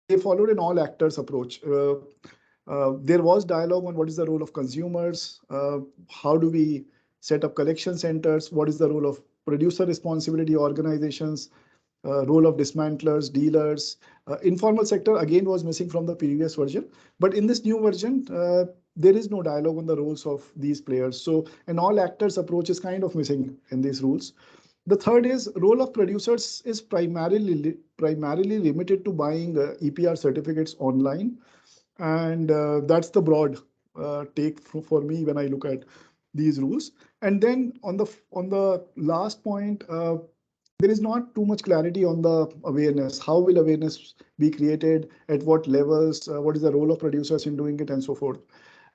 they followed an all actors approach. There was dialogue on what is the role of consumers, how do we set up collection centers, what is the role of producer responsibility organizations, role of dismantlers, dealers. Informal sector again was missing from the previous version, but in this new version, there is no dialogue on the roles of these players. So an all actors approach is kind of missing in these rules. The third is role of producers is primarily limited to buying EPR certificates online, and that's the broad take for me when I look at these rules. And then on the last point, there is not too much clarity on the awareness. How will awareness be created? At what levels? What is the role of producers in doing it, and so forth.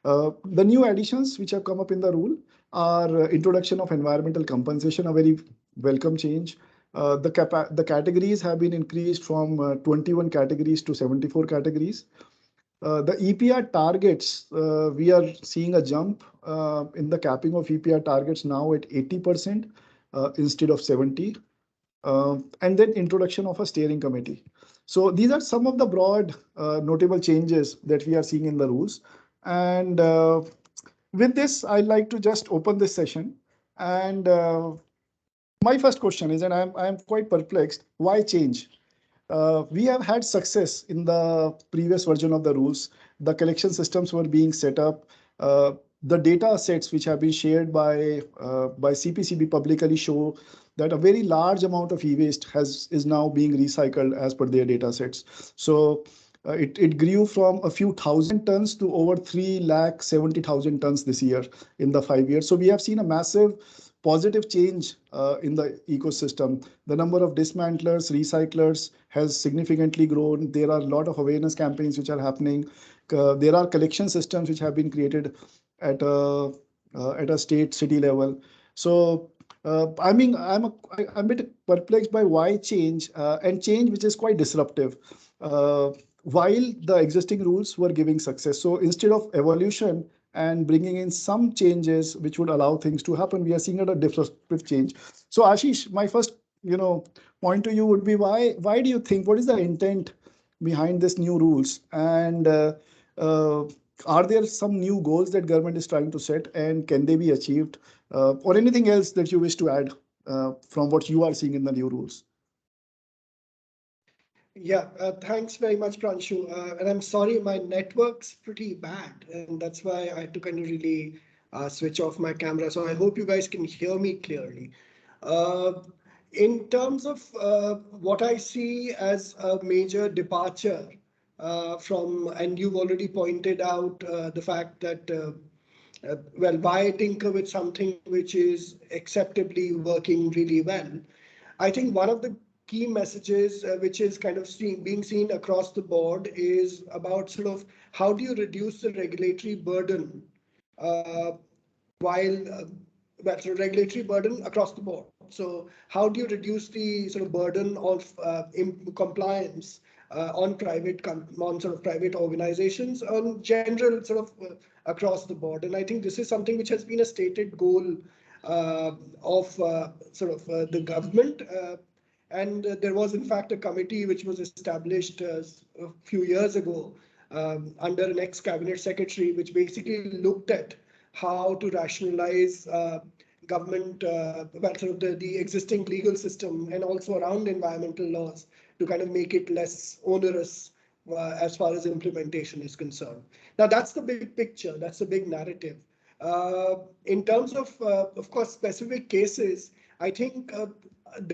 The new additions which have come up in the rule are introduction of environmental compensation, a very welcome change. The categories have been increased from 21 categories to 74 categories. The EPR targets, we are seeing a jump in the capping of EPR targets now at 80% instead of 70. And then introduction of a steering committee. So these are some of the broad notable changes that we are seeing in the rules. And with this, I'd like to just open this session. And my first question is, and I'm quite perplexed, why change? We have had success in the previous version of the rules. The collection systems were being set up. The data sets which have been shared by CPCB publicly show that a very large amount of e-waste is now being recycled as per their data sets. So it grew from a few thousand tons to over 370,000 tons this year in the 5 years. So we have seen a massive positive change in the ecosystem. The number of dismantlers, recyclers has significantly grown. There are a lot of awareness campaigns which are happening. There are collection systems which have been created at a state, city level. So I mean, I'm a bit perplexed by why change, and change which is quite disruptive, while the existing rules were giving success. So instead of evolution and bringing in some changes which would allow things to happen, we are seeing a disruptive change. So Ashish, my first point to you would be, why do you think, what is the intent behind this new rules, and uh, are there some new goals that government is trying to set, and can they be achieved, or anything else that you wish to add from what you are seeing in the new rules? Yeah, thanks very much, Pranshu. And I'm sorry, my network's pretty bad, and that's why I had to kind of really switch off my camera. So I hope you guys can hear me clearly. Uh, in terms of what I see as a major departure from, and you've already pointed out the fact that, well, why tinker with something which is acceptably working really well? I think one of the key messages which is kind of being seen across the board is about sort of how do you reduce the regulatory burden uh, while well, sort of regulatory burden across the board. So how do you reduce the sort of burden of compliance on on sort of private organizations on general sort of across the board? And I think this is something which has been a stated goal of sort of the government. And there was, in fact, a committee which was established a few years ago under an ex-cabinet secretary, which basically looked at how to rationalize government, well, sort of the existing legal system and also around environmental laws to kind of make it less onerous as far as implementation is concerned. Now, that's the big picture. That's the big narrative. In terms of course, specific cases, I think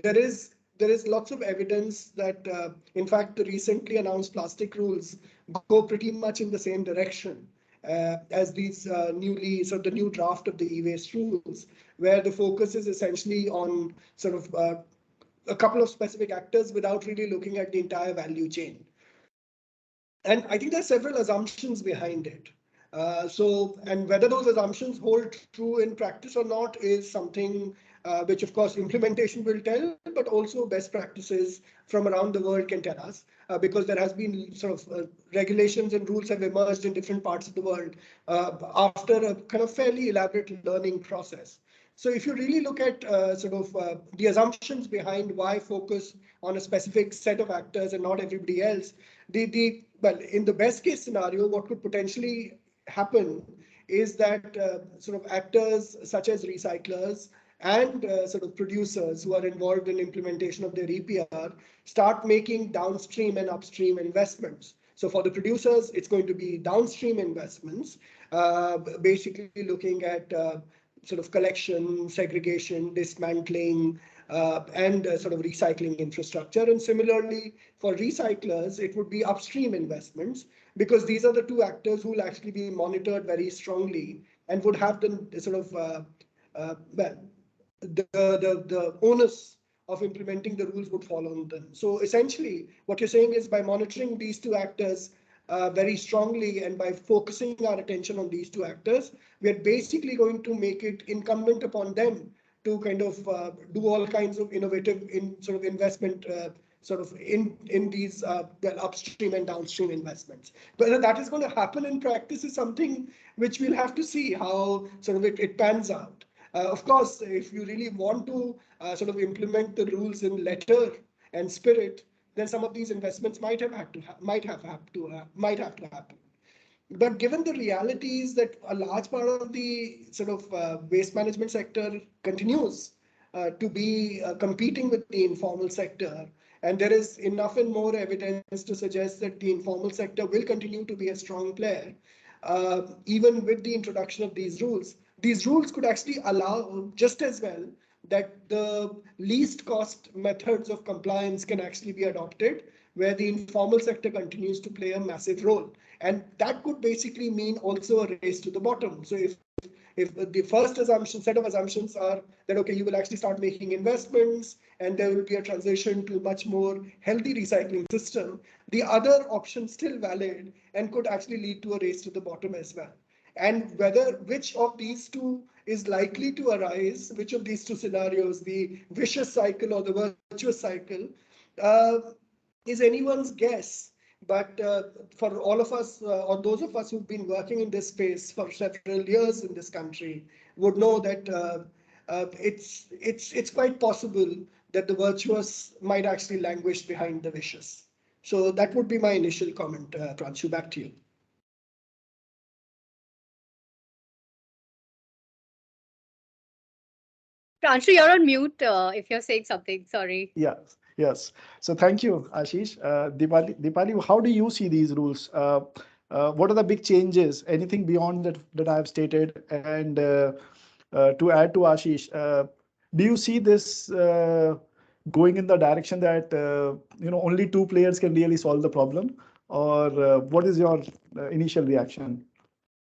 there is lots of evidence that, in fact, the recently announced plastic rules go pretty much in the same direction as these the new draft of the e-waste rules, where the focus is essentially on sort of a couple of specific actors without really looking at the entire value chain. And I think there are several assumptions behind it. And whether those assumptions hold true in practice or not is something which, of course, implementation will tell, but also best practices from around the world can tell us, because there has been sort of regulations and rules have emerged in different parts of the world after a kind of fairly elaborate learning process. So if you really look at the assumptions behind why focus on a specific set of actors and not everybody else, well, in the best case scenario, what could potentially happen is that sort of actors such as recyclers and sort of producers who are involved in implementation of their EPR start making downstream and upstream investments. So for the producers, it's going to be downstream investments, basically looking at sort of collection, segregation, dismantling, and sort of recycling infrastructure. And similarly, for recyclers, it would be upstream investments, because these are the two actors who will actually be monitored very strongly and would have the sort of well, the onus of implementing the rules would fall on them. So essentially, what you're saying is by monitoring these two actors very strongly and by focusing our attention on these two actors, we are basically going to make it incumbent upon them to kind of do all kinds of innovative sort of investment in these well, upstream and downstream investments. Whether that is going to happen in practice is something which we'll have to see how sort of it pans out. Of course, if you really want to sort of implement the rules in letter and spirit, then some of these investments might have to happen. But given the realities that a large part of the sort of waste management sector continues to be competing with the informal sector, and there is enough and more evidence to suggest that the informal sector will continue to be a strong player, even with the introduction of these rules. These rules could actually allow just as well that the least cost methods of compliance can actually be adopted, where the informal sector continues to play a massive role. And that could basically mean also a race to the bottom. So if the first set of assumptions are that, okay, you will actually start making investments and there will be a transition to much more healthy recycling system, the other option still valid and could actually lead to a race to the bottom as well. And which of these two is likely to arise, which of these two scenarios, the vicious cycle or the virtuous cycle, is anyone's guess. But for all of us, or those of us who've been working in this space for several years in this country, would know that it's quite possible that the virtuous might actually languish behind the vicious. So that would be my initial comment. Pranshu, back to you. Pranshu, you're on mute if you're saying something. Sorry. Yes. So thank you, Ashish. Dipali, how do you see these rules? What are the big changes? Anything beyond that I have stated? And to add to Ashish, do you see this going in the direction that only two players can really solve the problem, or what is your initial reaction?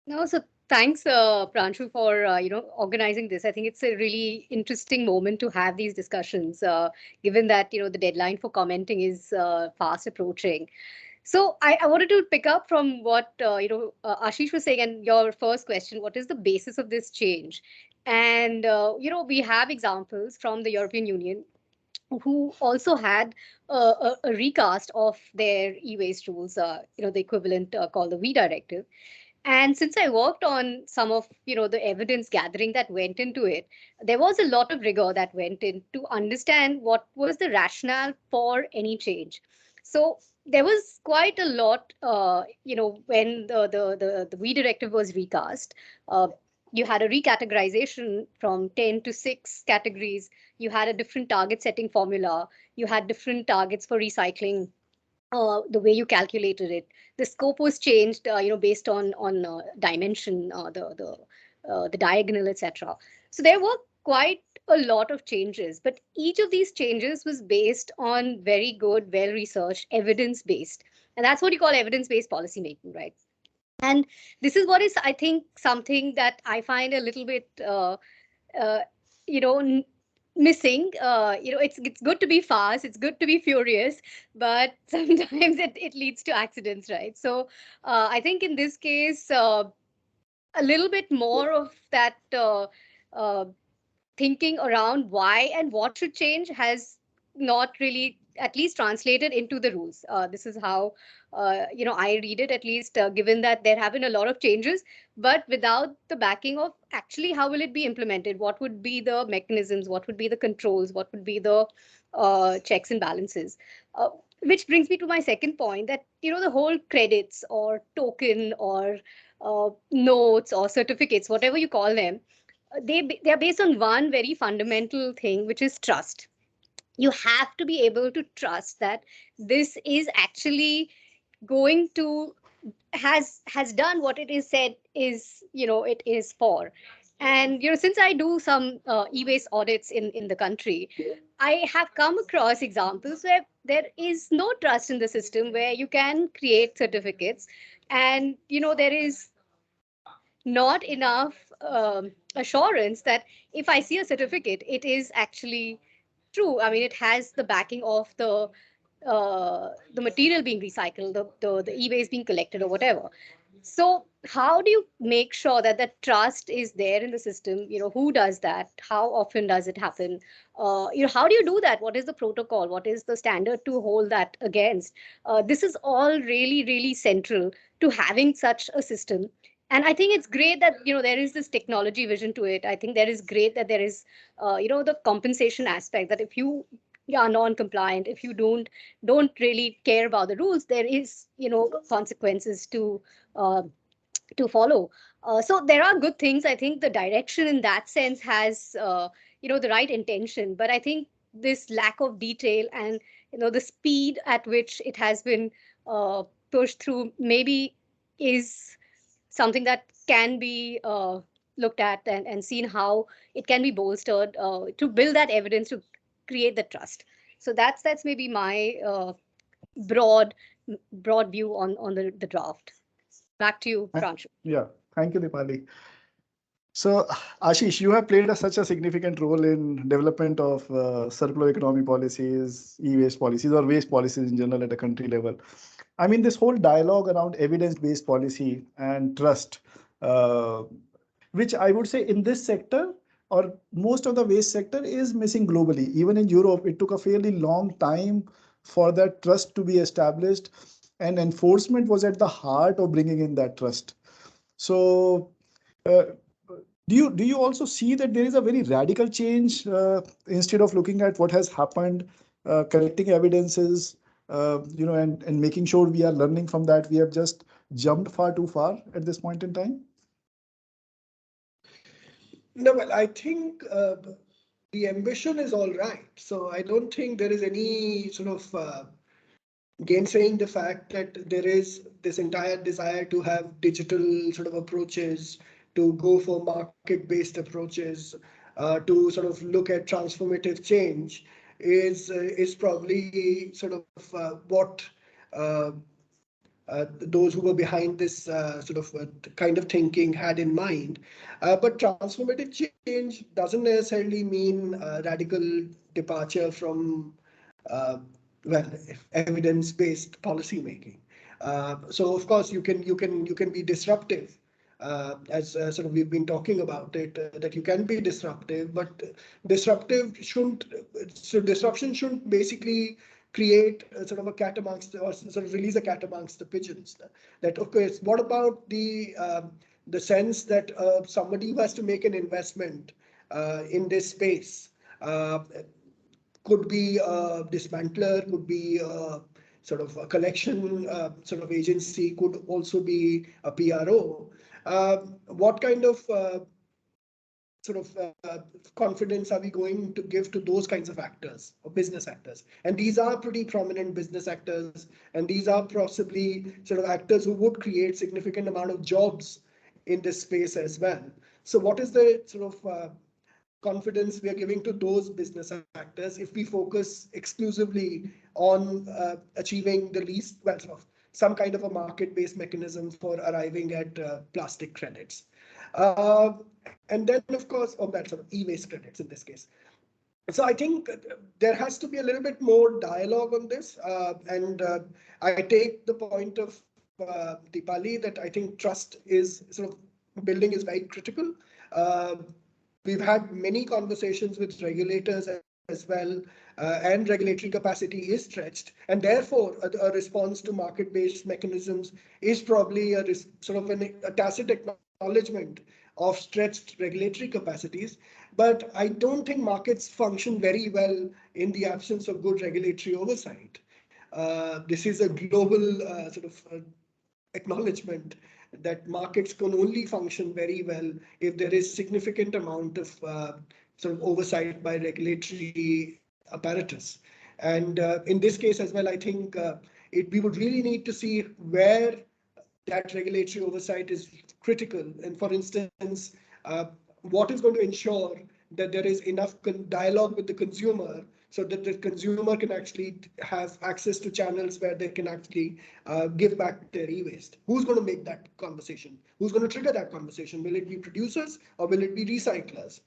No, so thanks, Pranshu, for organizing this. I think it's a really interesting moment to have these discussions, given that the deadline for commenting is fast approaching. So I wanted to pick up from what Ashish was saying, and your first question: what is the basis of this change? And we have examples from the European Union who also had a recast of their e-waste rules, the equivalent called the V directive. And since I worked on some of the evidence gathering that went into it, there was a lot of rigor that went in to understand what was the rationale for any change. So there was quite a lot, when the V directive was recast. You had a recategorization from 10 to 6 categories. You had a different target setting formula. You had different targets for recycling, the way you calculated it. The scope was changed, based on dimension, the diagonal, etc. So there were quite a lot of changes, but each of these changes was based on very good, well-researched, evidence-based, and that's what you call evidence-based policy making, right? And this is what is, I think, something that I find a little bit, uh, you know, missing. It's good to be fast, it's good to be furious, but sometimes it leads to accidents, right? So I think in this case, a little bit more of that uh, thinking around why and what should change has not really at least translated into the rules. This is how I read it, at least, given that there have been a lot of changes, but without the backing of actually how will it be implemented, what would be the mechanisms, what would be the controls, what would be the checks and balances. Which brings me to my second point, that the whole credits or token or notes or certificates, whatever you call them, they are based on one very fundamental thing, which is trust. You have to be able to trust that this is actually going to has done what it is said is it is for. And since I do some e-waste audits in the country, I have come across examples where there is no trust in the system, where you can create certificates and there is not enough assurance that if I see a certificate, it is actually true. I mean, it has the backing of the material being recycled, the e-waste being collected or whatever. So how do you make sure that that trust is there in the system? Who does that? How often does it happen? How do you do that? What is the protocol? What is the standard to hold that against? This is all really, really central to having such a system. And I think it's great that there is this technology vision to it. I think there is great that there is the compensation aspect, that if you are non-compliant, if you don't really care about the rules, there is consequences uh, to follow. So there are good things. I think the direction in that sense has the right intention, but I think this lack of detail and the speed at which it has been pushed through maybe is something that can be looked at and seen how it can be bolstered to build that evidence, to create the trust. So that's maybe my broad broad view on the draft. Back to you, Pranshu. Yeah, thank you, Dipali. So, Ashish, you have played such a significant role in development of circular economy policies, e-waste policies, or waste policies in general at a country level. I mean, this whole dialogue around evidence-based policy and trust, uh, which I would say in this sector or most of the waste sector is missing globally. Even in Europe, it took a fairly long time for that trust to be established, and enforcement was at the heart of bringing in that trust. So, uh, do you also see that there is a very radical change instead of looking at what has happened, collecting evidences, and making sure we are learning from that? We have just jumped far too far at this point in time. No, well, I think the ambition is all right. So I don't think there is any sort of gainsaying the fact that there is this entire desire to have digital sort of approaches, to go for market-based approaches, to sort of look at transformative change is probably sort of what uh, those who were behind this sort of kind of thinking had in mind. But transformative change doesn't necessarily mean radical departure from uh, well, evidence-based policy making. So of course you can be disruptive, as sort of we've been talking about it, that you can be disruptive, but disruption shouldn't basically create sort of a cat amongst or sort of release a cat amongst the pigeons. That okay, what about the sense that somebody who has to make an investment in this space could be a dismantler, could be sort of a collection sort of agency, could also be a PRO. What kind of sort of confidence are we going to give to those kinds of actors or business actors? And these are pretty prominent business actors, and these are possibly sort of actors who would create significant amount of jobs in this space as well. So what is the sort of confidence we are giving to those business actors if we focus exclusively on achieving the least, well, sort of some kind of a market-based mechanism for arriving at plastic credits? Uh, and then, of course, that sort of e-waste credits in this case. So I think there has to be a little bit more dialogue on this. And I take the point of Deepali that I think trust is sort of building is very critical. Uh, we've had many conversations with regulators as well. and regulatory capacity is stretched, and therefore a response to market-based mechanisms is probably sort of a tacit acknowledgement of stretched regulatory capacities. But I don't think markets function very well in the absence of good regulatory oversight. This is a global sort of acknowledgement that markets can only function very well if there is significant amount of sort of oversight by regulatory apparatus. And in this case as well, I think we would really need to see where that regulatory oversight is critical. And for instance, what is going to ensure that there is enough dialogue with the consumer so that the consumer can actually have access to channels where they can actually give back their e-waste? Who's going to make that conversation? Who's going to trigger that conversation? Will it be producers or will it be recyclers?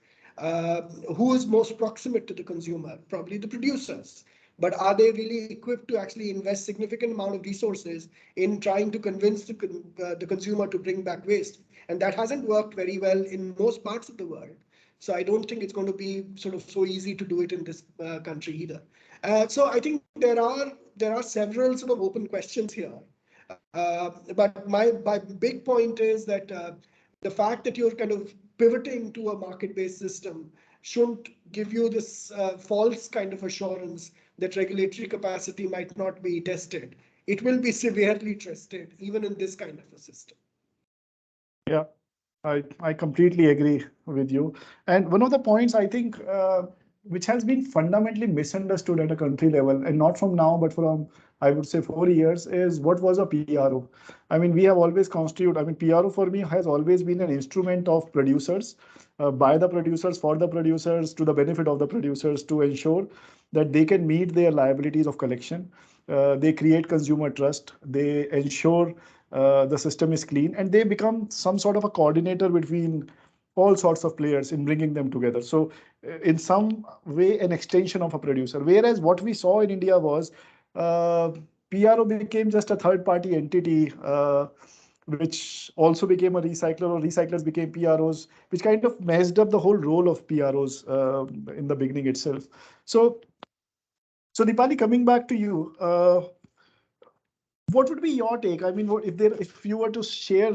Who is most proximate to the consumer? Probably the producers. But are they really equipped to actually invest significant amount of resources in trying to convince the consumer to bring back waste? And that hasn't worked very well in most parts of the world. So I don't think it's going to be sort of so easy to do it in this country either. So I think there are several sort of open questions here. But my big point is that the fact that you're kind of pivoting to a market-based system shouldn't give you this false kind of assurance that regulatory capacity might not be tested. It will be severely tested, even in this kind of a system. Yeah, I completely agree with you. And one of the points I think which has been fundamentally misunderstood at a country level, and not from now, but from, I would say, 4 years, is what was a PRO. I mean, we have always constituted, I mean, PRO for me has always been an instrument of producers, by the producers, for the producers, to the benefit of the producers, to ensure that they can meet their liabilities of collection. They create consumer trust. They ensure the system is clean, and they become some sort of a coordinator between all sorts of players in bringing them together. So in some way, an extension of a producer. Whereas what we saw in India was PRO became just a third party entity, which also became a recycler, or recyclers became PROs, which kind of messed up the whole role of PROs in the beginning itself. So Deepali, coming back to you, what would be your take? I mean, if you were to share,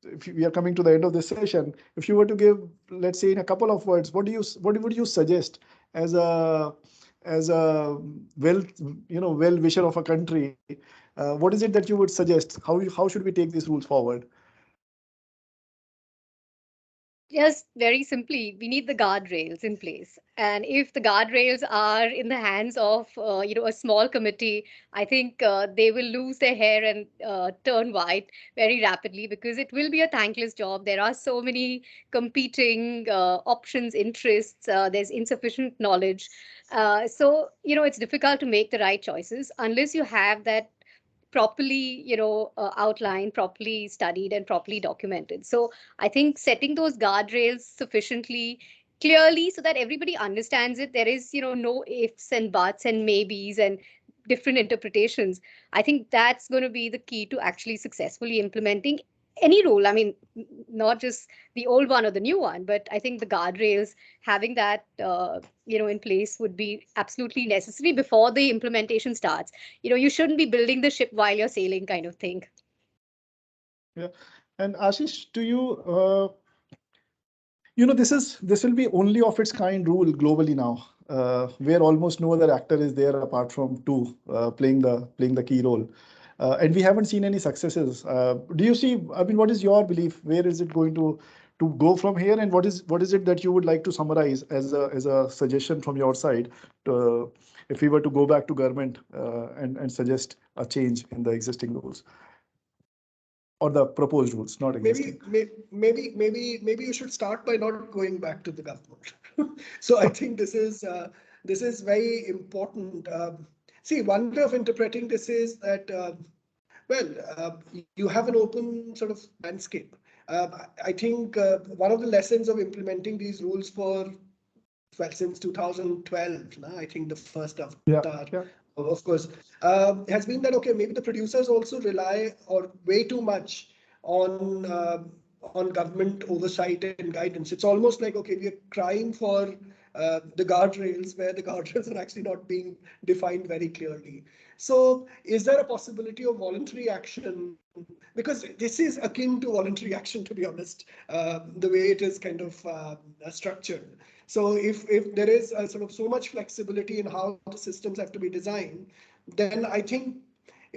if we are coming to the end of this session, if you were to give, let's say, in a couple of words, what would you suggest as a well wisher of a country? What is it that you would suggest? How should we take these rules forward? Yes, very simply, we need the guardrails in place. And if the guardrails are in the hands of, a small committee, I think they will lose their hair and turn white very rapidly, because it will be a thankless job. There are so many competing options, interests. There's insufficient knowledge. So, it's difficult to make the right choices unless you have that properly outlined, properly studied, and properly documented. So I think setting those guardrails sufficiently clearly so that everybody understands it, there is no ifs and buts and maybes and different interpretations. I think that's going to be the key to actually successfully implementing any rule. I mean, not just the old one or the new one, but I think the guardrails, having that in place would be absolutely necessary before the implementation starts. You shouldn't be building the ship while you're sailing, kind of thing. Yeah, and Ashish, to you, this will be only of its kind rule globally now, where almost no other actor is there apart from two playing the key role. And we haven't seen any successes. Do you see, I mean, what is your belief? Where is it going to go from here? And what is it that you would like to summarize as a suggestion from your side if we were to go back to government and suggest a change in the existing rules? Or the proposed rules, not existing. Maybe you should start by not going back to the government. So I think this is very important. See, one way of interpreting this is that you have an open sort of landscape. I think one of the lessons of implementing these rules since 2012, I think the first avatar, of course, has been that, okay, maybe the producers also rely or way too much on government oversight and guidance. It's almost like, okay, we are crying for the guardrails, where the guardrails are actually not being defined very clearly. So is there a possibility of voluntary action? Because this is akin to voluntary action, to be honest, the way it is kind of structured. So if there is sort of so much flexibility in how the systems have to be designed, then I think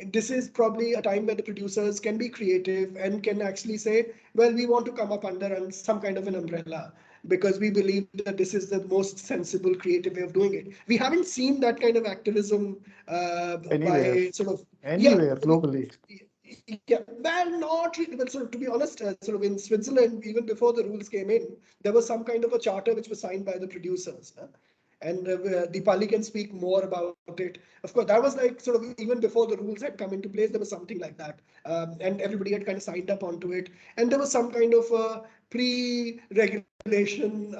this is probably a time where the producers can be creative and can actually say, well, we want to come up under some kind of an umbrella because we believe that this is the most sensible, creative way of doing it. We haven't seen that kind of activism Anywhere, by sort of, anywhere globally. yeah, well, not really. Well, so to be honest, sort of in Switzerland, even before the rules came in, there was some kind of a charter which was signed by the producers. And Deepali can speak more about it. Of course, that was like sort of even before the rules had come into place, there was something like that. And everybody had kind of signed up onto it. And there was some kind of pre-regulation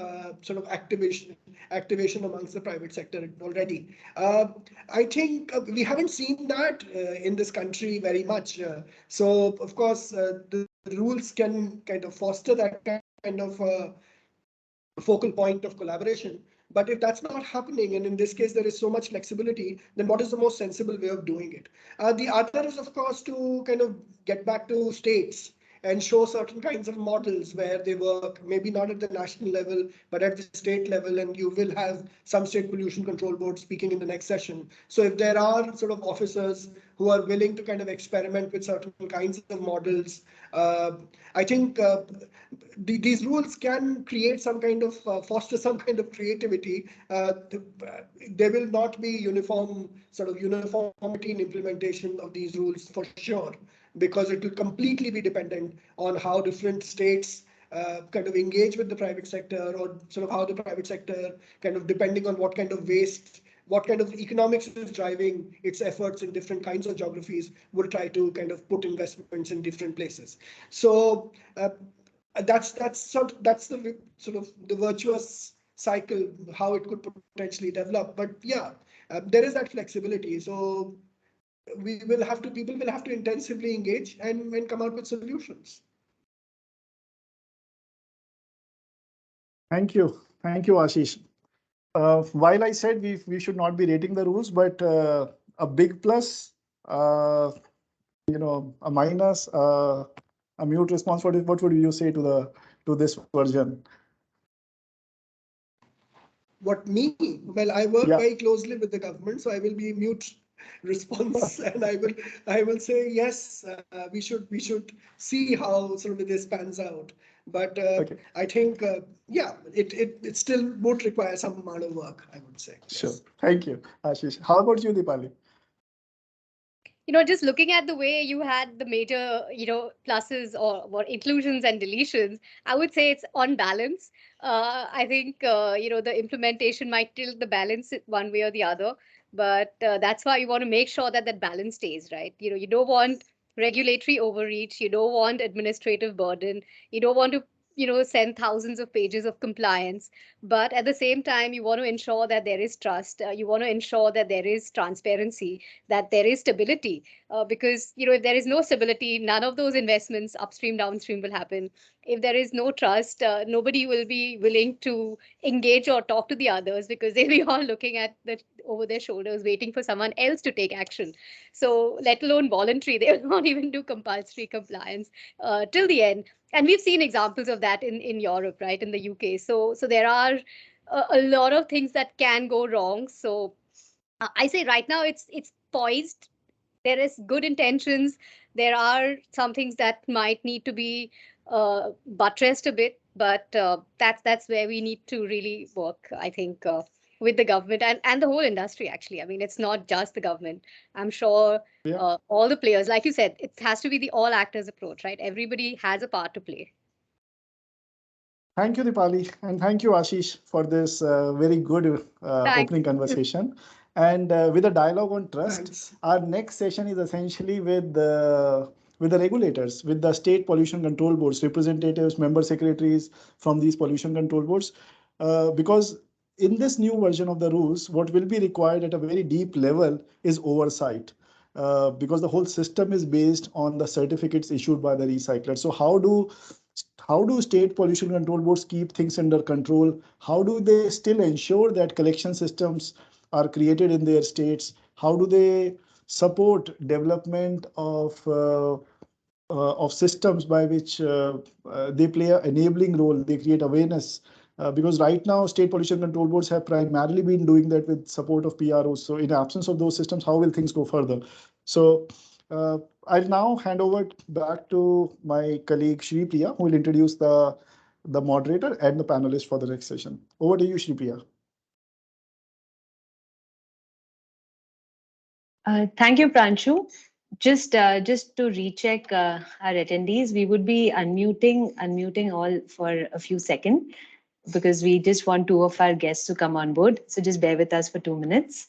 sort of activation amongst the private sector already. I think we haven't seen that in this country very much. So, of course, the rules can kind of foster that kind of focal point of collaboration. But if that's not happening, and in this case there is so much flexibility, then what is the most sensible way of doing it? The other is, of course, to kind of get back to states and show certain kinds of models where they work, maybe not at the national level, but at the state level, and you will have some state pollution control board speaking in the next session. So if there are sort of officers who are willing to kind of experiment with certain kinds of models, I think these rules can create some kind of, foster some kind of creativity. There will not be uniformity in implementation of these rules for sure, because it will completely be dependent on how different states kind of engage with the private sector, or sort of how the private sector kind of, depending on what kind of waste, what kind of economics is driving its efforts in different kinds of geographies, will try to kind of put investments in different places. So that's the sort of the virtuous cycle, how it could potentially develop. But yeah, there is that flexibility. So people will have to intensively engage and come out with solutions. Thank you, Ashish. While I said we should not be rating the rules, but a big plus, a minus, a mute response. What would you say to this version? What, me? Well, I work Yeah. very closely with the government, so I will be mute response, and I will say yes. We should see how sort of this pans out. But Okay. I think yeah, it still would require some amount of work, I would say. Sure. Yes. Thank you, Ashish. How about you, Deepali? Just looking at the way you had the major, pluses or inclusions and deletions, I would say it's on balance. I think, the implementation might tilt the balance one way or the other, but that's why you want to make sure that that balance stays, right? You don't want regulatory overreach, you don't want administrative burden, you don't want to, send thousands of pages of compliance, but at the same time, you want to ensure that there is trust, you want to ensure that there is transparency, that there is stability, because if there is no stability, none of those investments upstream downstream will happen. If there is no trust, nobody will be willing to engage or talk to the others, because they'll be all looking at over their shoulders waiting for someone else to take action. So let alone voluntary, they will not even do compulsory compliance till the end. And we've seen examples of that in Europe, right, in the UK. So there are a lot of things that can go wrong. So I say right now it's poised. There is good intentions. There are some things that might need to be buttressed a bit, but that's where we need to really work, I think, with the government and the whole industry, actually. I mean, it's not just the government. I'm sure Yeah. all the players, like you said, it has to be the all actors approach, right? Everybody has a part to play. Thank you, Deepali, and thank you, Ashish, for this very good Thanks. opening conversation. And with a dialogue on trust, Thanks. our next session is essentially with the regulators, with the state pollution control boards, representatives, member secretaries from these pollution control boards, because in this new version of the rules, what will be required at a very deep level is oversight. Because the whole system is based on the certificates issued by the recycler. So how do state pollution control boards keep things under control? How do they still ensure that collection systems are created in their states? How do they support development of systems by which they play an enabling role, they create awareness? Because right now, state pollution control boards have primarily been doing that with support of PROs. So in absence of those systems, how will things go further? So I'll now hand over back to my colleague Shri Priya, who will introduce the moderator and the panelists for the next session. Over to you, Shri Priya. Thank you, Pranshu. Just to recheck our attendees, we would be unmuting all for a few seconds because we just want two of our guests to come on board. So just bear with us for 2 minutes.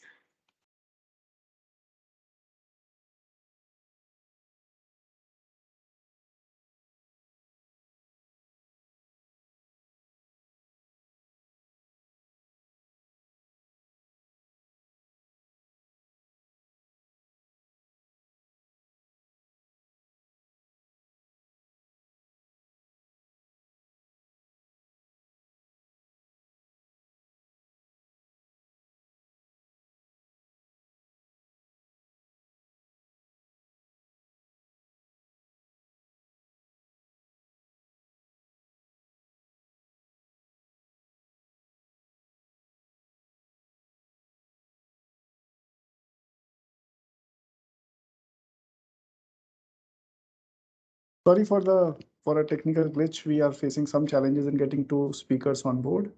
Sorry for a technical glitch. We are facing some challenges in getting two speakers on board.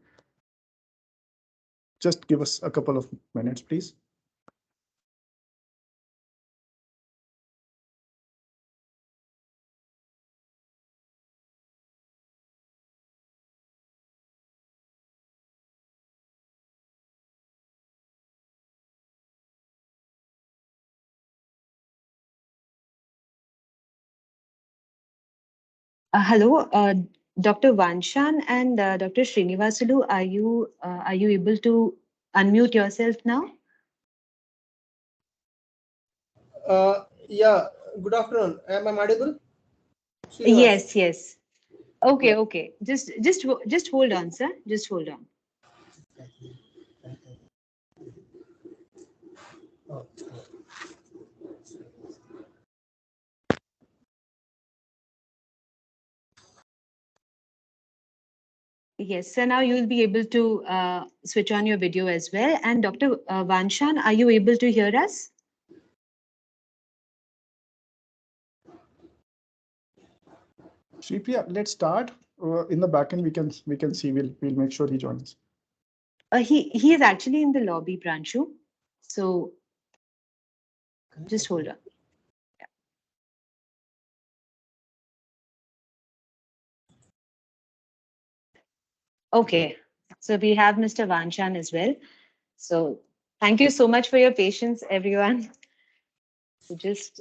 Just give us a couple of minutes, please. Hello, Dr. Vanshan and Dr. Srinivasulu, are you able to unmute yourself now? Yeah, good afternoon. Am I audible? Yes. Okay. Just hold on, sir. Just hold on. Yes, so now you'll be able to switch on your video as well. And Dr. Vanshan, are you able to hear us? Shripriya, let's start. In the backend, we can see. We'll make sure he joins. He is actually in the lobby, Pranshu. So just hold on. Okay, so we have Mr. Vanshan as well. So thank you so much for your patience, everyone. Just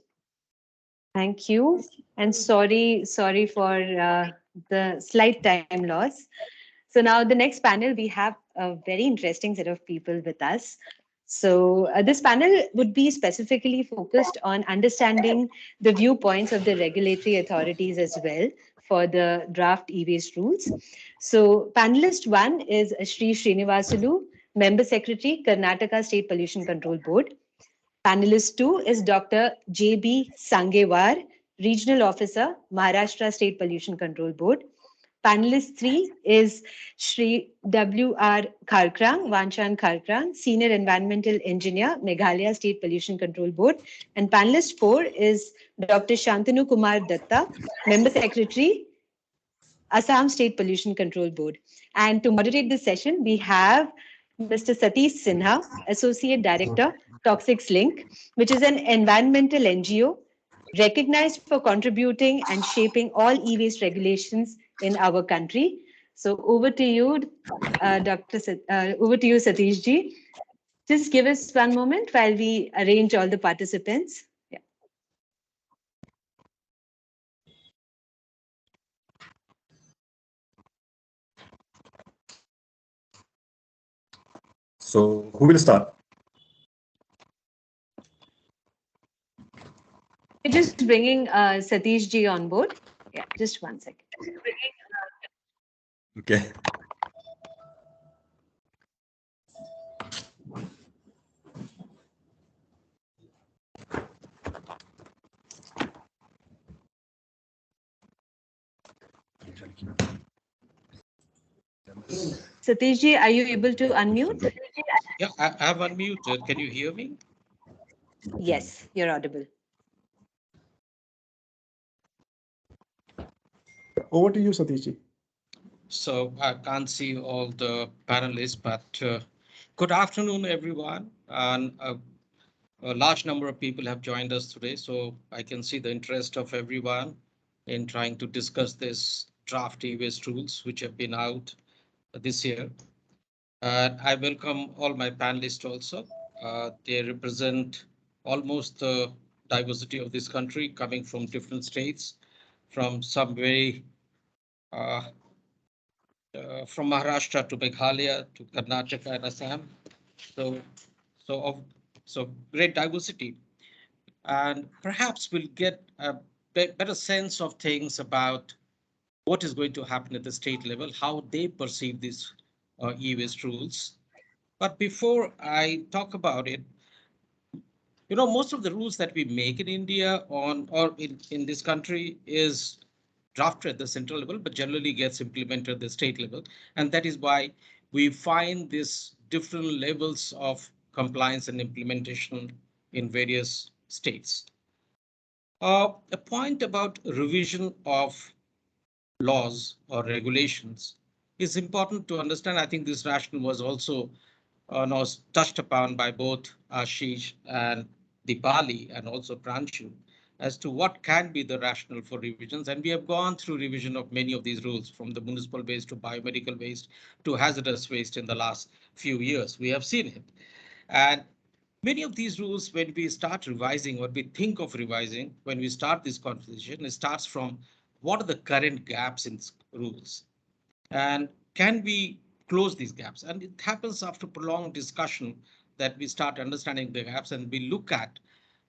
thank you and sorry for the slight time loss. So now the next panel, we have a very interesting set of people with us. So this panel would be specifically focused on understanding the viewpoints of the regulatory authorities as well for the draft e-waste rules. So panelist one is Shri Srinivasulu, Member Secretary, Karnataka State Pollution Control Board. Panelist 2 is Dr. J.B. Sangewar, Regional Officer, Maharashtra State Pollution Control Board. Panelist 3 is Shri W.R. Kharkrang, Vanshan Kharkrang, Senior Environmental Engineer, Meghalaya State Pollution Control Board. And panelist 4 is Dr. Shantanu Kumar Datta, Member Secretary, Assam State Pollution Control Board. And to moderate this session, we have Mr. Satish Sinha, Associate Director, Toxics Link, which is an environmental NGO recognized for contributing and shaping all e-waste regulations in our country. So over to you, over to you, Satish ji. Just give us one moment while we arrange all the participants. Yeah. So who will start? We're just bringing Satish ji on board. Yeah, just one second. Okay. Satish ji, are you able to unmute? Yeah, I have unmuted. Can you hear me? Yes, you're audible. Over to you, Satish. So I can't see all the panelists, but good afternoon, everyone. And a large number of people have joined us today, so I can see the interest of everyone in trying to discuss this draft e-waste rules, which have been out this year. I welcome all my panelists also. They represent almost the diversity of this country, coming from different states, from some very from Maharashtra to Meghalaya to Karnataka and Assam. So, so of so great diversity, and perhaps we'll get a better sense of things about what is going to happen at the state level, how they perceive these e-waste rules. But before I talk about it, most of the rules that we make in India in this country is drafted at the central level, but generally gets implemented at the state level. And that is why we find these different levels of compliance and implementation in various states. A point about revision of laws or regulations is important to understand. I think this rationale was also touched upon by both Ashish and Dipali and also Pranshu as to what can be the rationale for revisions. And we have gone through revision of many of these rules, from the municipal waste to biomedical waste to hazardous waste in the last few years. We have seen it. And many of these rules, when we start revising or we think of revising, when we start this conversation, it starts from what are the current gaps in rules? And can we close these gaps? And it happens after prolonged discussion that we start understanding the gaps, and we look at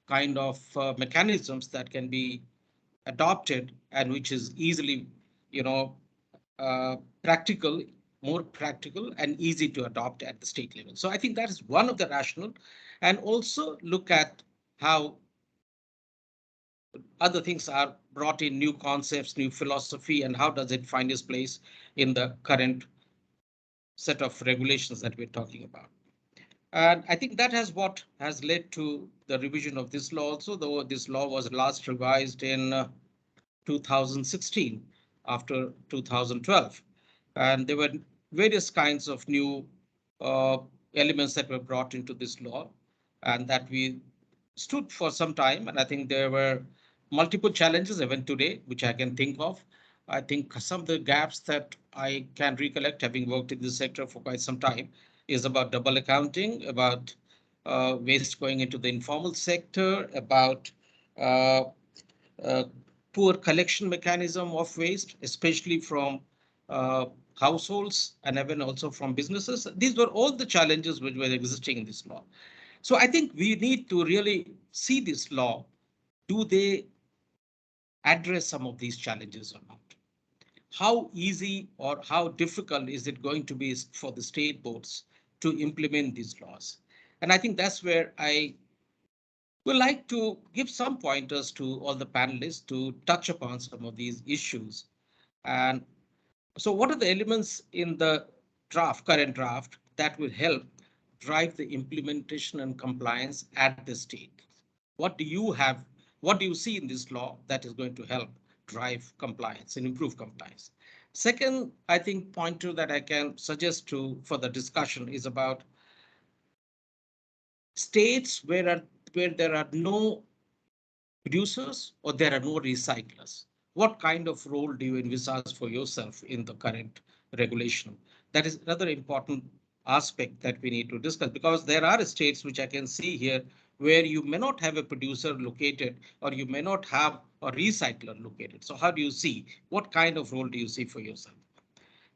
kind of mechanisms that can be adopted and which is easily, you know, uh, practical, more practical and easy to adopt at the state level. So I think that is one of the rationale, and also look at how other things are brought in, new concepts, new philosophy, and how does it find its place in the current set of regulations that we're talking about. And I think that has what has led to the revision of this law also, though this law was last revised in 2016 after 2012. And there were various kinds of new uh, elements that were brought into this law and that we stood for some time. And I think there were multiple challenges even today, which I can think of. I think some of the gaps that I can recollect, having worked in this sector for quite some time, is about double accounting, about waste going into the informal sector, about uh, uh, poor collection mechanism of waste, especially from uh, households and even also from businesses. These were all the challenges which were existing in this law. So I think we need to really see this law. Do they address some of these challenges or not? How easy or how difficult is it going to be for the state boards to implement these laws? And I think that's where I would like to give some pointers to all the panelists to touch upon some of these issues. And so what are the elements in the current draft, that will help drive the implementation and compliance at the state? What do you have? What do you see in this law that is going to help drive compliance and improve compliance? Second, I think pointer that I can suggest to for the discussion is about states where there are no producers or there are no recyclers. What kind of role do you envisage for yourself in the current regulation? That is another important aspect that we need to discuss, because there are states which I can see here where you may not have a producer located or you may not have a recycler located. So how do you see, what kind of role do you see for yourself?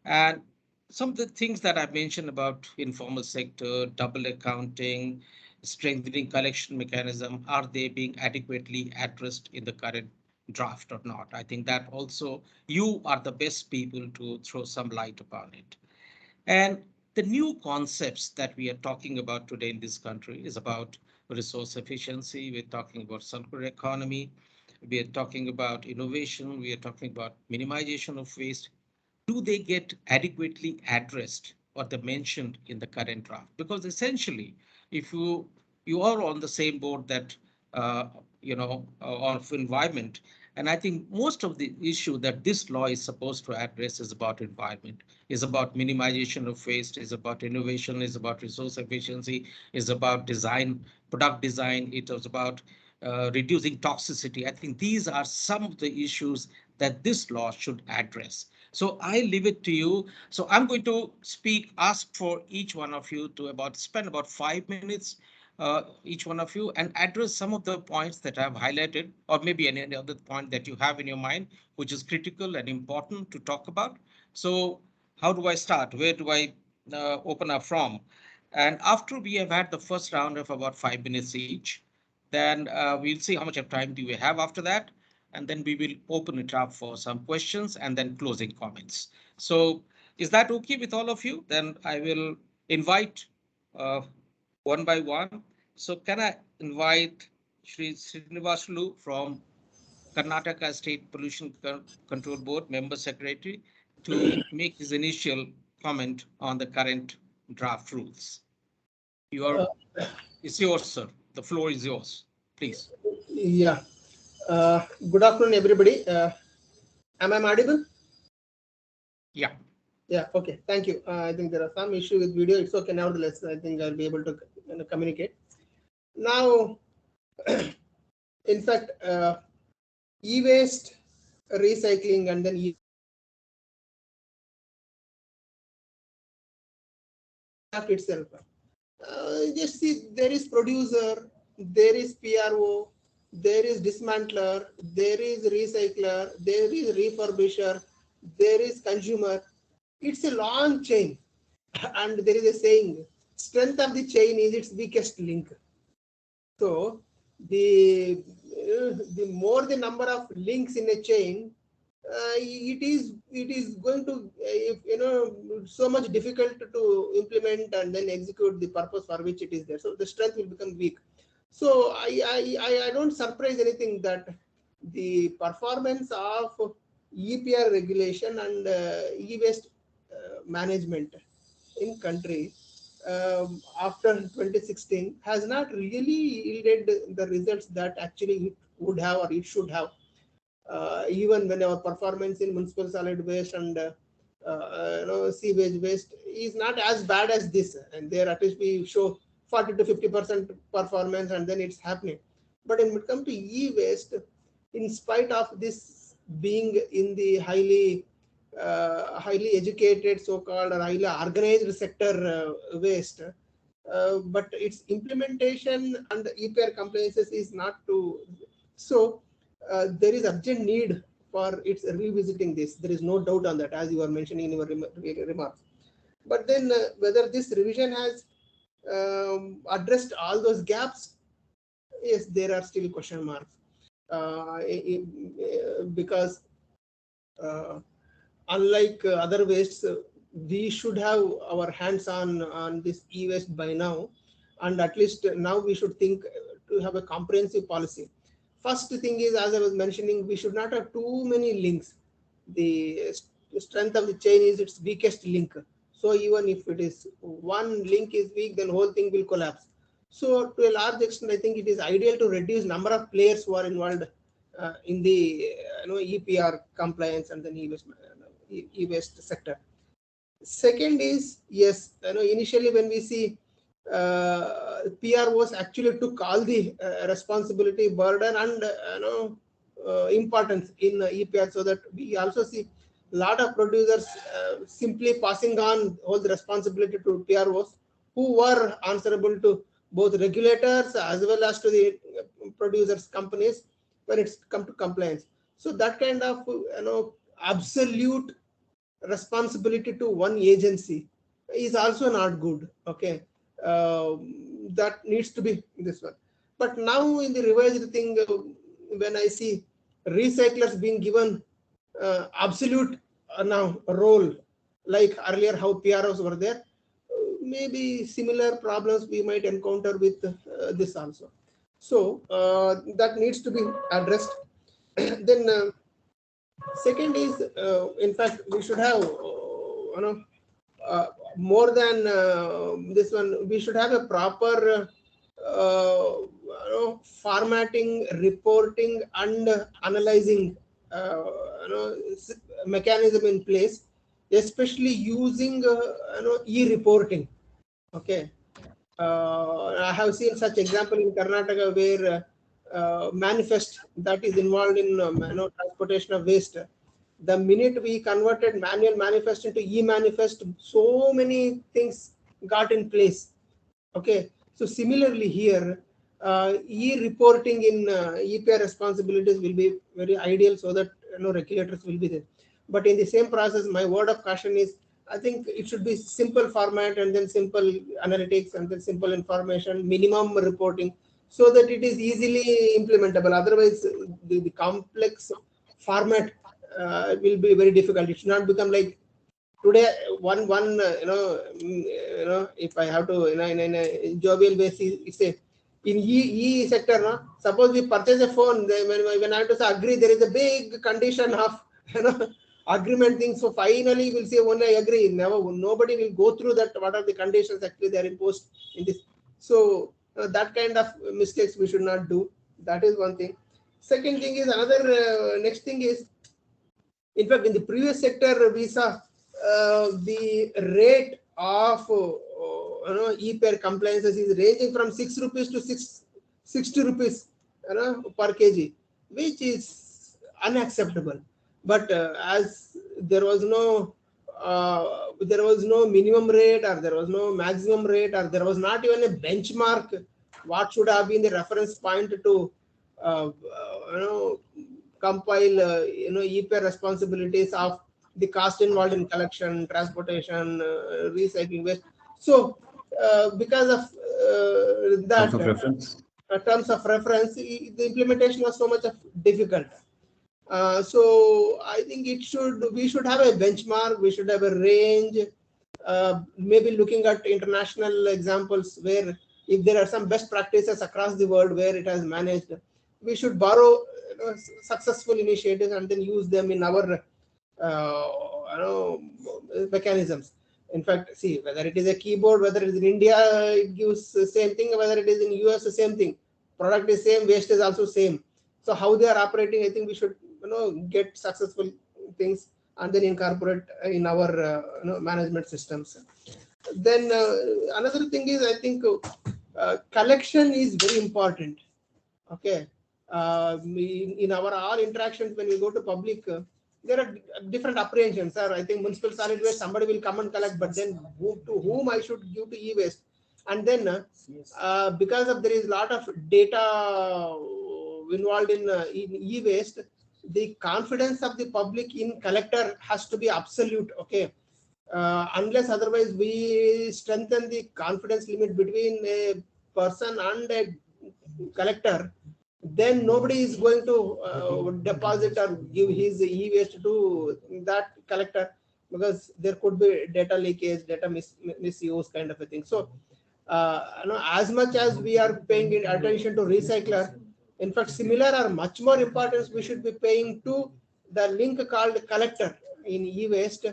And some of the things that I've mentioned about informal sector, double accounting, strengthening collection mechanism, are they being adequately addressed in the current draft or not. I think that also you are the best people to throw some light upon it. And the new concepts that we are talking about today in this country is about resource efficiency. We're talking about circular economy. We are talking about innovation. We are talking about minimization of waste. Do they get adequately addressed or they mentioned in the current draft? Because essentially, if you are on the same board that uh, of environment, and I think most of the issue that this law is supposed to address is about environment, is about minimization of waste, is about innovation, is about resource efficiency, is about design, product design. It is about reducing toxicity. I think these are some of the issues that this law should address. So I leave it to you. So I'm going to ask for each one of you to spend about 5 minutes, each one of you, and address some of the points that I've highlighted, or maybe any other point that you have in your mind, which is critical and important to talk about. So how do I start? Where do I open up from? And after we have had the first round of about 5 minutes each, then we'll see how much of time do we have after that. And then we will open it up for some questions and then closing comments. So is that okay with all of you? Then I will invite uh, one by one. So can I invite Shri Srinivasulu from Karnataka State Pollution Control Board, Member Secretary, to make his initial comment on the current draft rules. It's yours, sir. The floor is yours, please. Yeah. Good afternoon, everybody. Am I audible? Yeah. Yeah. Okay. Thank you. I think there are some issue with video. It's okay. Nevertheless, I think I'll be able to communicate. Now, in fact, e-waste recycling and then itself. Just see, there is producer, there is PRO, there is dismantler, there is recycler, there is refurbisher, there is consumer. It's a long chain. And there is a saying, strength of the chain is its weakest link. So the more the number of links in a chain, it is going to so much difficult to implement and then execute the purpose for which it is there. So the strength will become weak. So I don't surprise anything that the performance of EPR regulation and e-waste management in country after 2016 has not really yielded the results that actually it would have or it should have. Even when our performance in municipal solid waste and sewage waste is not as bad as this, and there at least we show 40 to 50% performance, and then it's happening. But when it comes to e-waste, in spite of this being in the highly educated, so-called, or highly organized sector waste, but its implementation and EPR compliances is not to. So there is urgent need for its revisiting this. There is no doubt on that, as you are mentioning in your remarks. But then whether this revision has addressed all those gaps, yes, there are still question marks. Because unlike other wastes, we should have our hands on this e-waste by now, and at least now we should think to have a comprehensive policy. First thing is, as I was mentioning, we should not have too many links. The strength of the chain is its weakest link. So even if it is one link is weak, then whole thing will collapse. So to a large extent, I think it is ideal to reduce number of players who are involved in the EPR compliance and then e-waste sector. Second is, yes, initially when we see PROs actually took all the responsibility, burden, and importance in EPR, so that we also see a lot of producers simply passing on all the responsibility to PROs, who were answerable to both regulators as well as to the producers companies when it's come to compliance. So that kind of absolute responsibility to one agency is also not good. Okay, that needs to be this one. But now in the revised thing, when I see recyclers being given absolute now role, like earlier how PROs were there. Maybe similar problems we might encounter with this also. So that needs to be addressed. Then second is, in fact, we should have more than this one. We should have a proper formatting, reporting, and analyzing mechanism in place, especially using e-reporting. Okay, I have seen such example in Karnataka where manifest that is involved in transportation of waste. The minute we converted manual manifest into e-manifest, so many things got in place. Okay, so similarly here, e-reporting in EPR responsibilities will be very ideal, so that regulators will be there. But in the same process, my word of caution is, I think it should be simple format and then simple analytics and then simple information, minimum reporting, so that it is easily implementable. Otherwise, the complex format will be very difficult. It should not become like today. If I have to, in a jovial way, say in E sector, no? Suppose we purchase a phone, when I have to say agree, there is a big condition of agreement thing. So finally, we'll say only I agree. Nobody will go through that. What are the conditions actually they are imposed in this? So that kind of mistakes we should not do. That is one thing. Second thing is another. Next thing is, in fact, in the previous sector, we saw the rate of e-pair compliances is ranging from 6 rupees to 60 rupees per kg, which is unacceptable. But as there was no minimum rate, or there was no maximum rate, or there was not even a benchmark, what should have been the reference point to compile e-pair responsibilities of the cost involved in collection, transportation, recycling waste. So because of that Terms of reference. Terms of reference, the implementation was so much difficult. So I think we should have a benchmark, we should have a range, maybe looking at international examples where if there are some best practices across the world where it has managed, we should borrow successful initiatives and then use them in our mechanisms. In fact, see, whether it is a keyboard, whether it is in India, it gives the same thing, whether it is in US, the same thing. Product is same, waste is also same. So how they are operating, I think we should get successful things and then incorporate in our management systems. Then another thing is, I think collection is very important. Okay, in our all interactions when we go to public, there are different apprehensions. Sir, I think municipal solid waste, somebody will come and collect, but then to whom I should give to e-waste? And then because of there is a lot of data involved in e-waste, the confidence of the public in collector has to be absolute. Okay, unless otherwise we strengthen the confidence limit between a person and a collector, then nobody is going to deposit or give his e-waste to that collector, because there could be data leakage, data misuse kind of a thing. So as much as we are paying attention to recycler, in fact, similar or much more importance we should be paying to the link called collector in e-waste.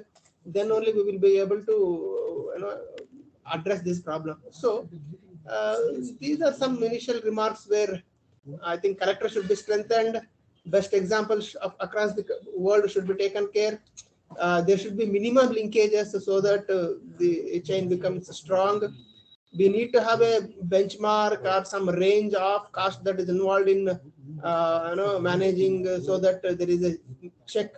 Then only we will be able to address this problem. So these are some initial remarks where I think collector should be strengthened. Best examples across the world should be taken care. There should be minimum linkages so that the chain becomes strong. We need to have a benchmark or some range of cost that is involved in managing, so that there is a check.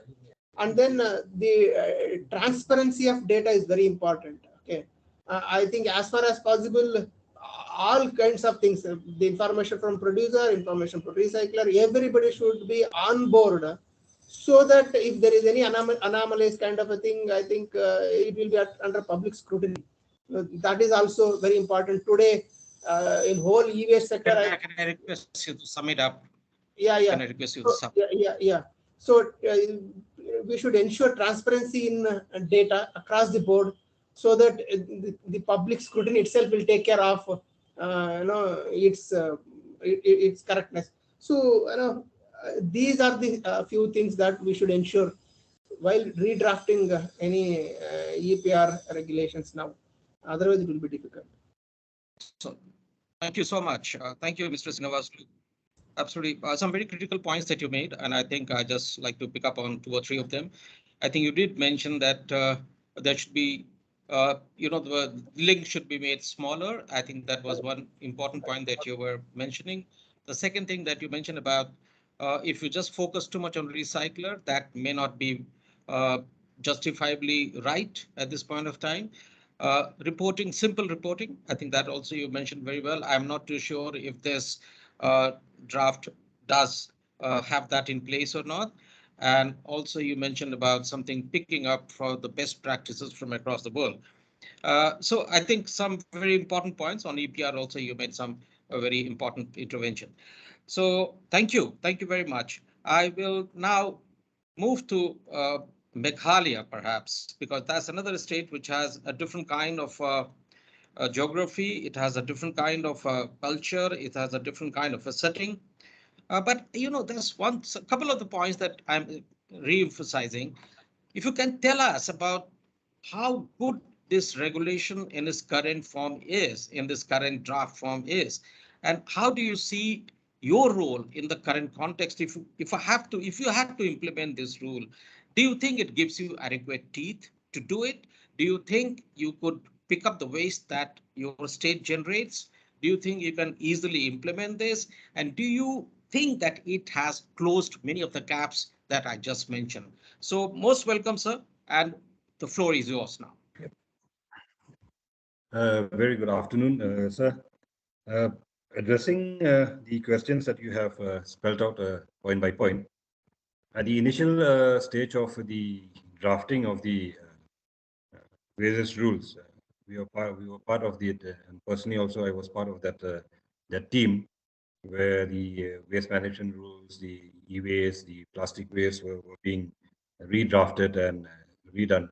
And then the transparency of data is very important. Okay, I think as far as possible, all kinds of things, the information from producer, information from recycler, everybody should be on board, so that if there is any anomalies kind of a thing, I think it will be under public scrutiny. That is also very important today in whole e-waste sector. Can I request you to sum it up Yeah, yeah. Can I request you to sum? Yeah. So we should ensure transparency in data across the board, so that the public scrutiny itself will take care of its correctness. So these are the few things that we should ensure while redrafting any EPR regulations now. Otherwise, it will be difficult. So, thank you so much. Thank you, Mr. Srinivas. Absolutely. Some very critical points that you made, and I think I just like to pick up on 2 or 3 of them. I think you did mention that there should be, the link should be made smaller. I think that was one important point that you were mentioning. The second thing that you mentioned about if you just focus too much on recycler, that may not be justifiably right at this point of time. Reporting, simple reporting. I think that also you mentioned very well. I'm not too sure if this draft does have that in place or not. And also you mentioned about something picking up for the best practices from across the world. So I think some very important points on EPR also you made some very important intervention. So thank you very much. I will now move to Meghalaya perhaps, because that's another state which has a different kind of geography. It has a different kind of culture. It has a different kind of a setting. But there's a couple of the points that I'm re-emphasizing. If you can tell us about how good this regulation in its current form is, in this current draft form is, and how do you see your role in the current context? If you had to implement this rule, do you think it gives you adequate teeth to do it? Do you think you could pick up the waste that your state generates? Do you think you can easily implement this? And do you think that it has closed many of the gaps that I just mentioned? So most welcome, sir, and the floor is yours now. Very good afternoon, sir. Addressing the questions that you have spelled out point by point, at the initial stage of the drafting of the various rules, we were part of it, and personally also I was part of that team where the waste management rules, the e-waste, the plastic waste were being redrafted and redone.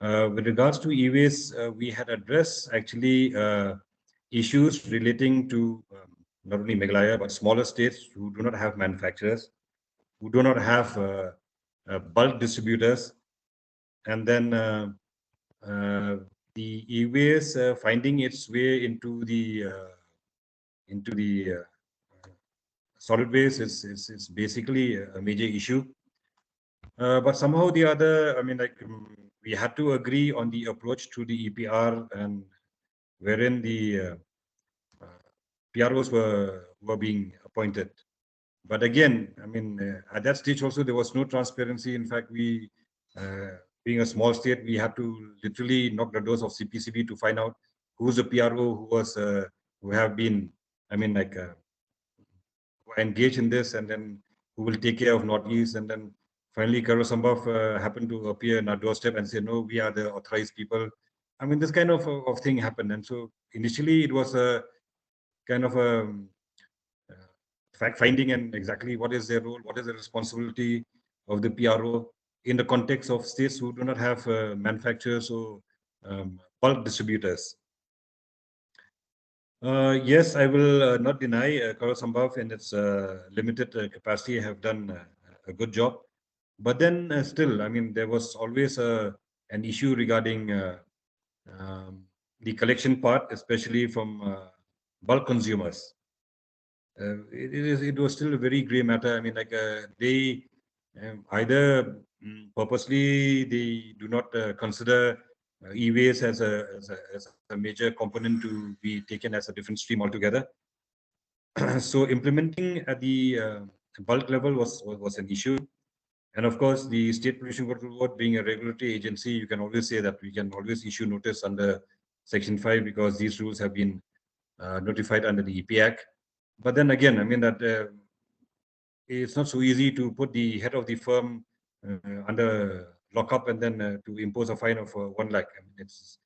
With regards to e-waste, we had addressed actually issues relating to not only Meghalaya, but smaller states who do not have manufacturers, who do not have bulk distributors, and then the e-waste finding its way into the solid waste is basically a major issue. But somehow the other, I mean, we had to agree on the approach to the EPR, and wherein the PROs were being appointed. But again, I mean, at that stage also there was no transparency. In fact, we, being a small state, we had to literally knock the doors of CPCB to find out who's the PRO who have been, I mean, who are engaged in this, and then who will take care of Northeast, and then finally Karasambaf happened to appear in our doorstep and say, no, we are the authorized people. I mean, this kind of thing happened. And so initially it was a kind of a fact finding and exactly what is their role, what is the responsibility of the PRO in the context of states who do not have manufacturers or bulk distributors. Yes, I will not deny Karasambaf in its limited capacity have done a good job. But then still, I mean, there was always an issue regarding the collection part, especially from bulk consumers. It was still a very gray matter. I mean, they either purposely they do not consider e-waste as a major component to be taken as a different stream altogether. So implementing at the bulk level was an issue. And of course, the State Pollution Control Board being a regulatory agency, you can always say that we can always issue notice under Section 5 because these rules have been notified under the EP Act. But then again, I mean that it's not so easy to put the head of the firm under lockup and then to impose a fine of 1 lakh. I mean, it's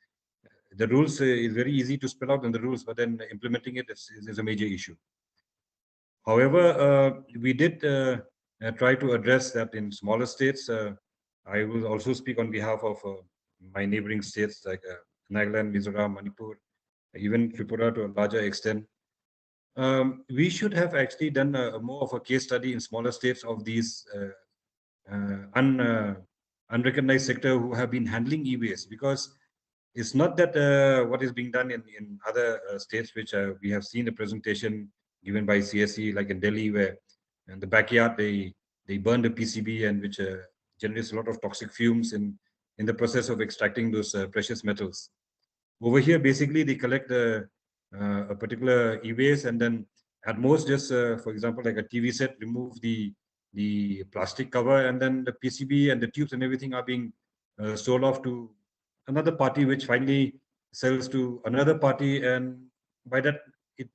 the rules is very easy to spell out in the rules, but then implementing it is a major issue. However, we did try to address that in smaller states. I will also speak on behalf of my neighboring states like Nagaland, Mizoram, Manipur, even Tripura to a larger extent. We should have actually done more of a case study in smaller states of these unrecognized sector who have been handling e-waste, because it's not that what is being done in other states, which we have seen a presentation given by CSE, like in Delhi, where in the backyard they burn the PCB, and which generates a lot of toxic fumes in the process of extracting those precious metals. Over here, basically, they collect a particular e-waste, and then at most just, for example, like a TV set, remove the plastic cover, and then the PCB and the tubes and everything are being sold off to another party, which finally sells to another party, and by that it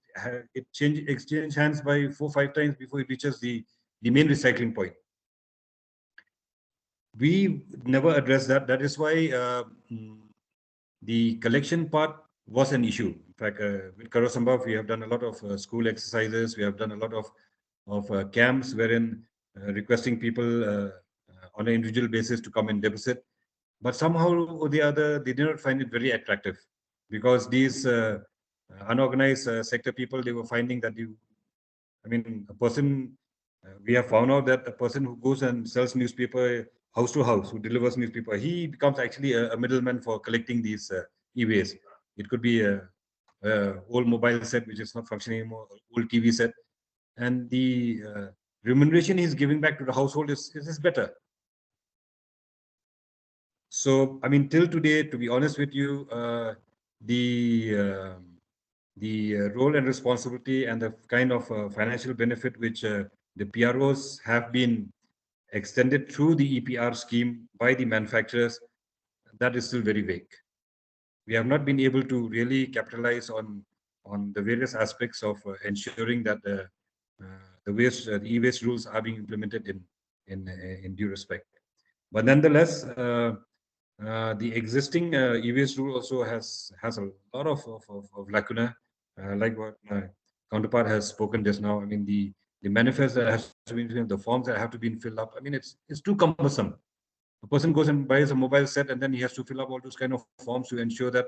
exchange hands by 4-5 times before it reaches the main recycling point. We never address that. That is why the collection part was an issue. In fact, with Karosambaf, we have done a lot of school exercises. We have done a lot of camps wherein requesting people on an individual basis to come and deposit. But somehow or the other, they did not find it very attractive, because these unorganized sector people, they were finding that a person, we have found out that a person who goes and sells newspaper house to house, who delivers newspaper, he becomes actually a middleman for collecting these e-waste. It could be a old mobile set which is not functioning anymore, old TV set, and the remuneration he's giving back to the household is better. So, till today, to be honest with you, the role and responsibility and the kind of financial benefit which the PROs have been extended through the EPR scheme by the manufacturers, that is still very vague. We have not been able to really capitalize on the various aspects of ensuring that the e-waste rules are being implemented in due respect. But nonetheless, the existing e-waste rule also has a lot of lacuna, like what my counterpart has spoken just now. The manifest that has to be filled, the forms that have to be filled up. It's too cumbersome. A person goes and buys a mobile set, and then he has to fill up all those kind of forms to ensure that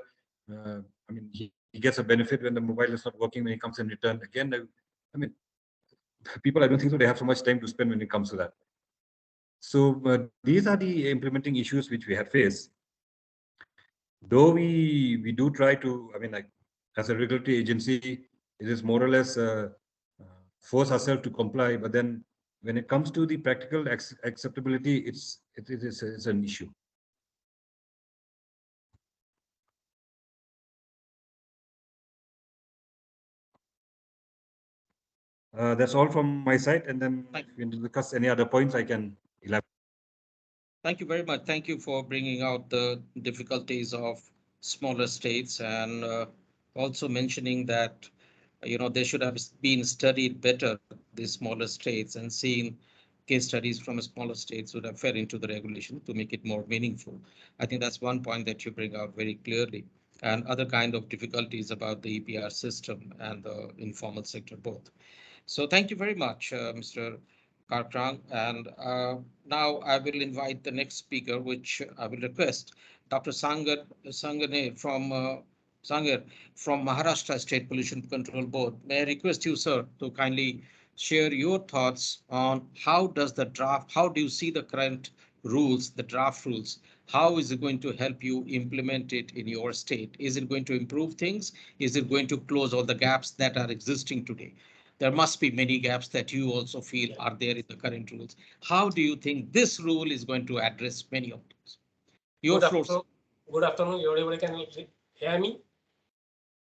he gets a benefit when the mobile is not working when he comes in return. Again, people, I don't think so they have so much time to spend when it comes to that. So these are the implementing issues which we have faced. Though we do try to, as a regulatory agency, it is more or less force ourselves to comply. But then when it comes to the practical acceptability, it's an issue. That's all from my side. And then if you discuss any other points, I can elaborate. Thank you very much. Thank you for bringing out the difficulties of smaller states, and also mentioning that they should have been studied better, these smaller states, and seen case studies from smaller states would have fed into the regulation to make it more meaningful. I think that's one point that you bring out very clearly, and other kind of difficulties about the EPR system and the informal sector both. So thank you very much, Mr. Karkrang. And now I will invite the next speaker, which I will request Dr. Sangane from Sanger from Maharashtra State Pollution Control Board. May I request you, sir, to kindly share your thoughts on how do you see the current rules, the draft rules? How is it going to help you implement it in your state? Is it going to improve things? Is it going to close all the gaps that are existing today? There must be many gaps that you also feel are there in the current rules. How do you think this rule is going to address many of those? Good afternoon. Everybody can hear me?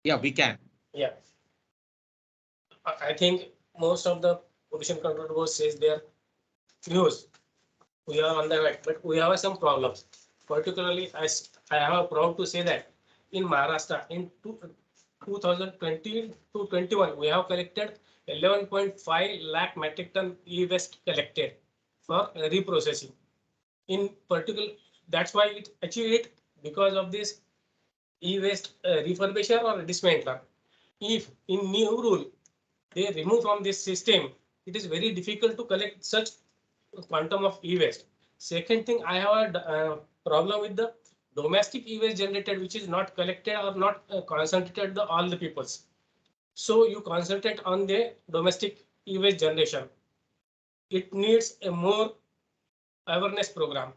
Yeah, we can. Yeah. I think most of the pollution control board says their views. We are on the right, but we have some problems. Particularly, I am proud to say that in Maharashtra, in 2020 to 21, we have collected 11.5 lakh metric ton e-waste collected for reprocessing. In particular, that's why it achieved it because of this e-waste refurbisher or dismantler. If in new rule, they remove from this system, it is very difficult to collect such quantum of e-waste. Second thing, I have a problem with the domestic e-waste generated, which is not collected or not concentrated the all the peoples. So you concentrate on the domestic e-waste generation. It needs a more awareness program.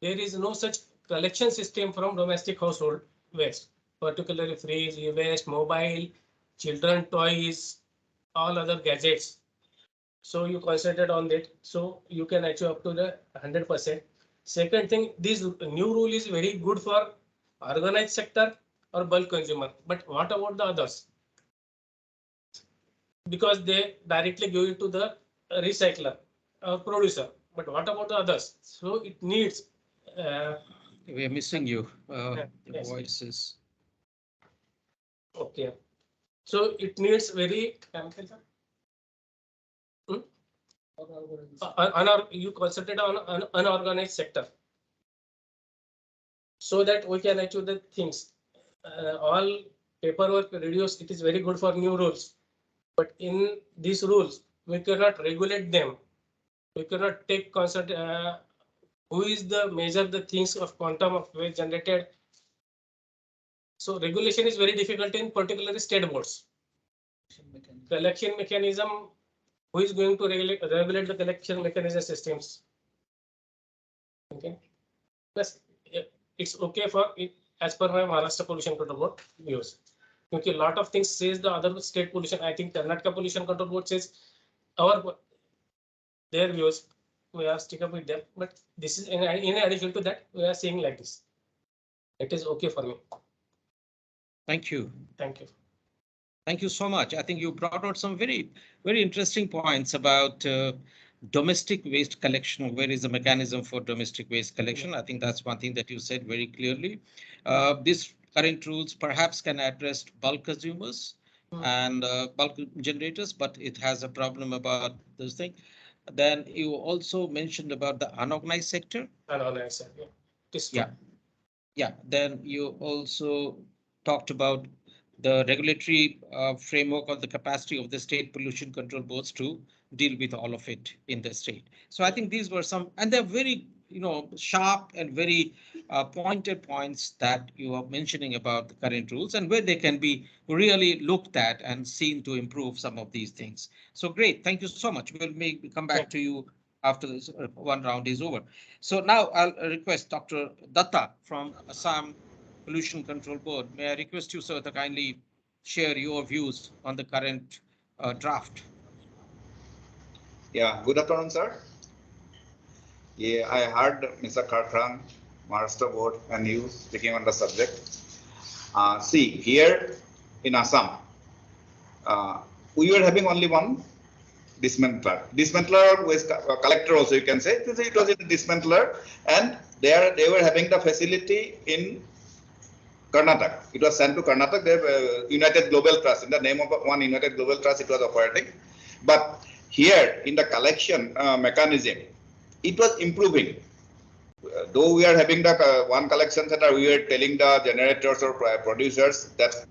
There is no such collection system from domestic household waste, particularly fridge, e-waste, mobile, children toys, all other gadgets. So you concentrate on that. So you can achieve up to the 100%. Second thing, this new rule is very good for organized sector or bulk consumer. But what about the others? Because they directly give it to the recycler or producer. But what about the others? So it needs. We are missing you. The Yes. voice is. Okay. So it needs very. You concentrate on unorganized sector, so that we can achieve the things. All paperwork reduce. It is very good for new rules, but in these rules we cannot regulate them. We cannot take concert. Who is the measure the things of quantum of waste generated? So regulation is very difficult in particularly state boards. Collection mechanism. Who is going to regulate the collection mechanism systems? Okay. Plus, it's okay for it as per my Maharashtra Pollution Control Board views. Because a lot of things says the other state pollution. I think Karnataka Pollution Control Board says their views. We are stick up with them, but this is in addition to that we are saying like this. It is okay for me. Thank you. Thank you. Thank you so much. I think you brought out some very interesting points about domestic waste collection. Where is the mechanism for domestic waste collection? I think that's one thing that you said very clearly. These current rules perhaps can address bulk consumers and bulk generators, but it has a problem about this thing. Then you also mentioned about the unorganized sector. Unorganized sector. Yeah. Yeah. Then you also talked about the regulatory framework or the capacity of the state pollution control boards to deal with all of it in the state. So I think these were some, and they're very, sharp and very pointed points that you are mentioning about the current rules and where they can be really looked at and seen to improve some of these things. So great. Thank you so much. We'll come back to you after this one round is over. So now I'll request Dr. Datta from Assam Pollution Control Board. May I request you, sir, to kindly share your views on the current draft? Yeah, good afternoon, sir. Yeah, I heard Mr. Karkrang, Maharashtra Board, and you speaking on the subject. See, here in Assam, we were having only one dismantler. Dismantler was collector also, you can say. It was a dismantler, and they were having the facility in Karnataka. It was sent to Karnataka. They United Global Trust. In the name of one United Global Trust, it was operating. But here in the collection mechanism, it was improving. Though we are having the one collection center, we are telling the generators or producers that